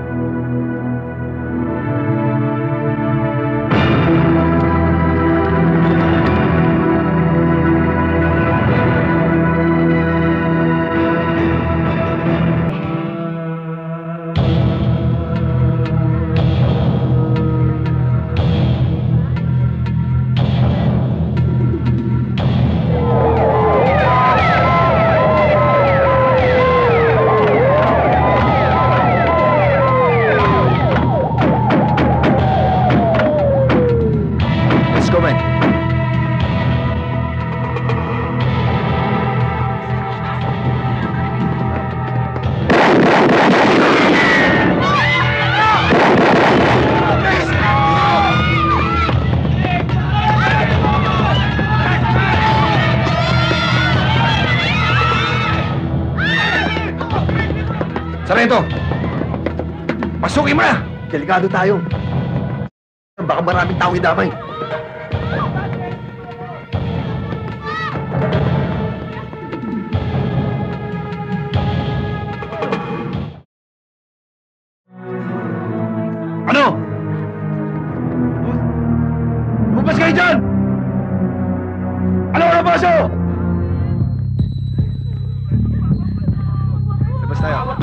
Sarento! Pasukin mo na! Delikado tayo. Baka maraming taong idamay. Ano? Lumabas kayo dyan! Ano ang paso? Labas tayo.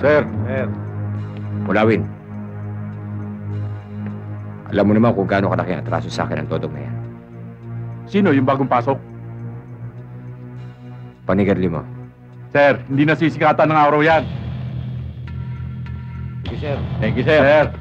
Sir. Mulawin. Alam mo naman kung gaano kalaki ang atraso sa akin ang todong na yan. Sino yung bagong pasok? Panigar Lima. Sir, hindi nasisikatan ng araw yan. Sige, sir. Thank you, sir.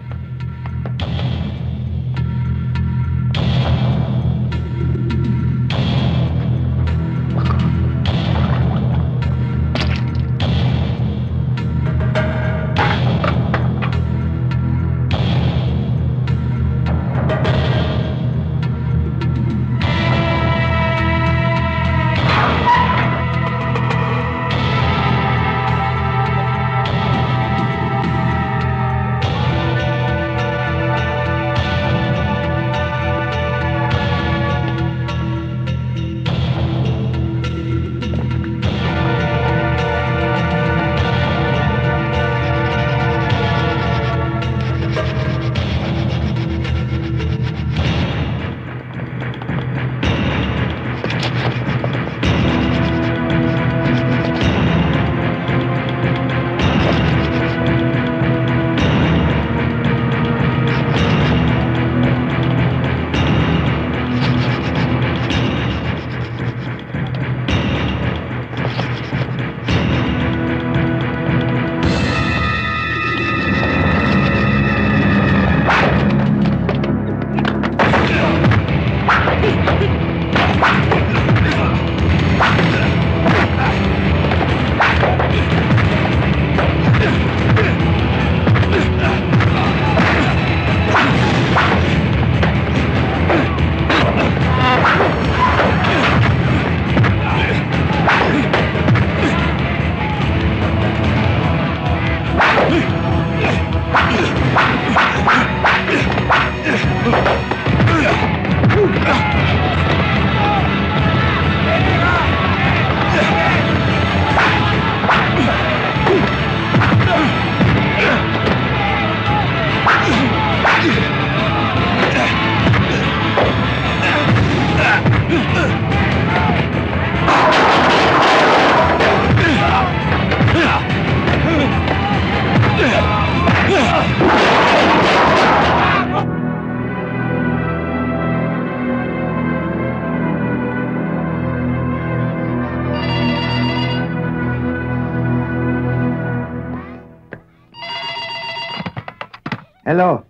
Hello?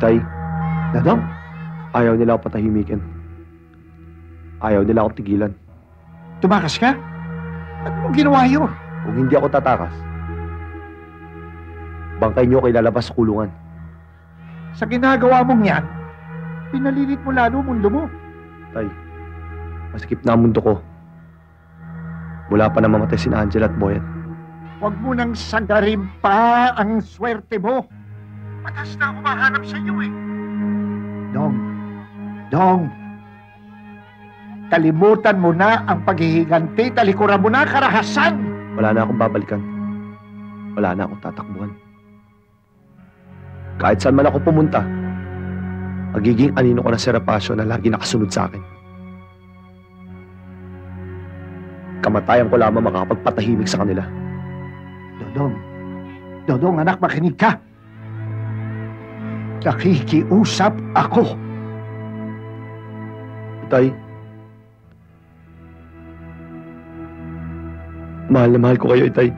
Itay, Dodong? ayaw nila ako patahimikin. Ayaw nila ako tigilan. Tumakas ka? Ba't mo ginawa yun? Kung hindi ako tatakas, bangkay niyo ako ilalabas sa kulungan. Sa ginagawa mong yan, pinalilit mo lalo mundo mo. Tay, masikip na ang mundo ko. Mula pa na mamatay si Angela at Boyet. Huwag mo nang sagarin pa ang swerte mo. Patas na ako mahanap sa iyo eh. Dong, kalimutan mo na ang paghihiganti, talikuran mo na karahasan. Wala na akong babalikan. Wala na akong tatakbuhan. Kahit saan man ako pumunta, magiging anino ko na si Rapacio na lagi nakasunod sa akin. Kamatayan ko lamang makakapagpatahimik sa kanila. Dodong, anak, makinig ka. Nakikiusap ako. Tay, mahal na mahal ko kayo, Itay.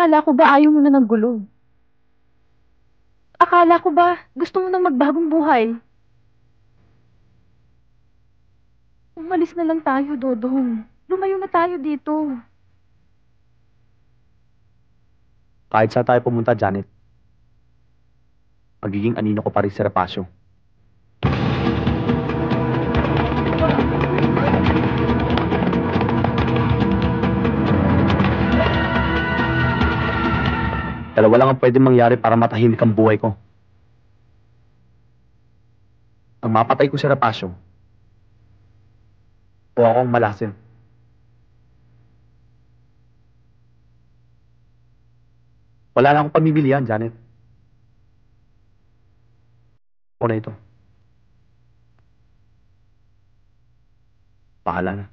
Akala ko ba ayaw mo na ng gulo? Akala ko ba gusto mo nang magbagong buhay? Umalis na lang tayo, Dodong. Lumayo na tayo dito. Kahit saan tayo pumunta, Janet, magiging anino ko pa rin si Rapacio. Dalawa lang ang pwedeng mangyari para matahimik ang buhay ko. Ang mapatay ko si Rapacio o akong malasin. Wala na akong pamimilian, Janet. Ako na ito. Bahala na.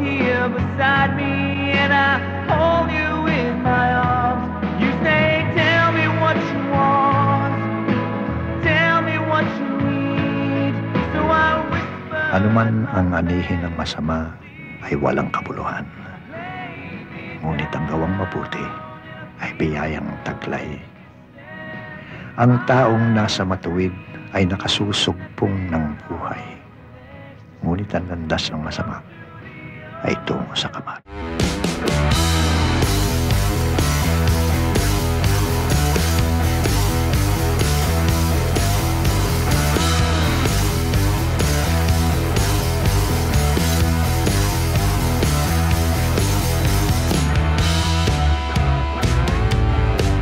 here beside me, and I hold you in my arms. You say, tell me what you want, tell me what you need. So I whisper. Anuman ang anihin ng masama ay walang kabuluhan. Ngunit ang gawang mabuti ay biyayang taglay. Ang taong nasa matuwid ay nakasusugpong ng buhay. Ngunit ang landas ng masama ay tungo sa kamatayan.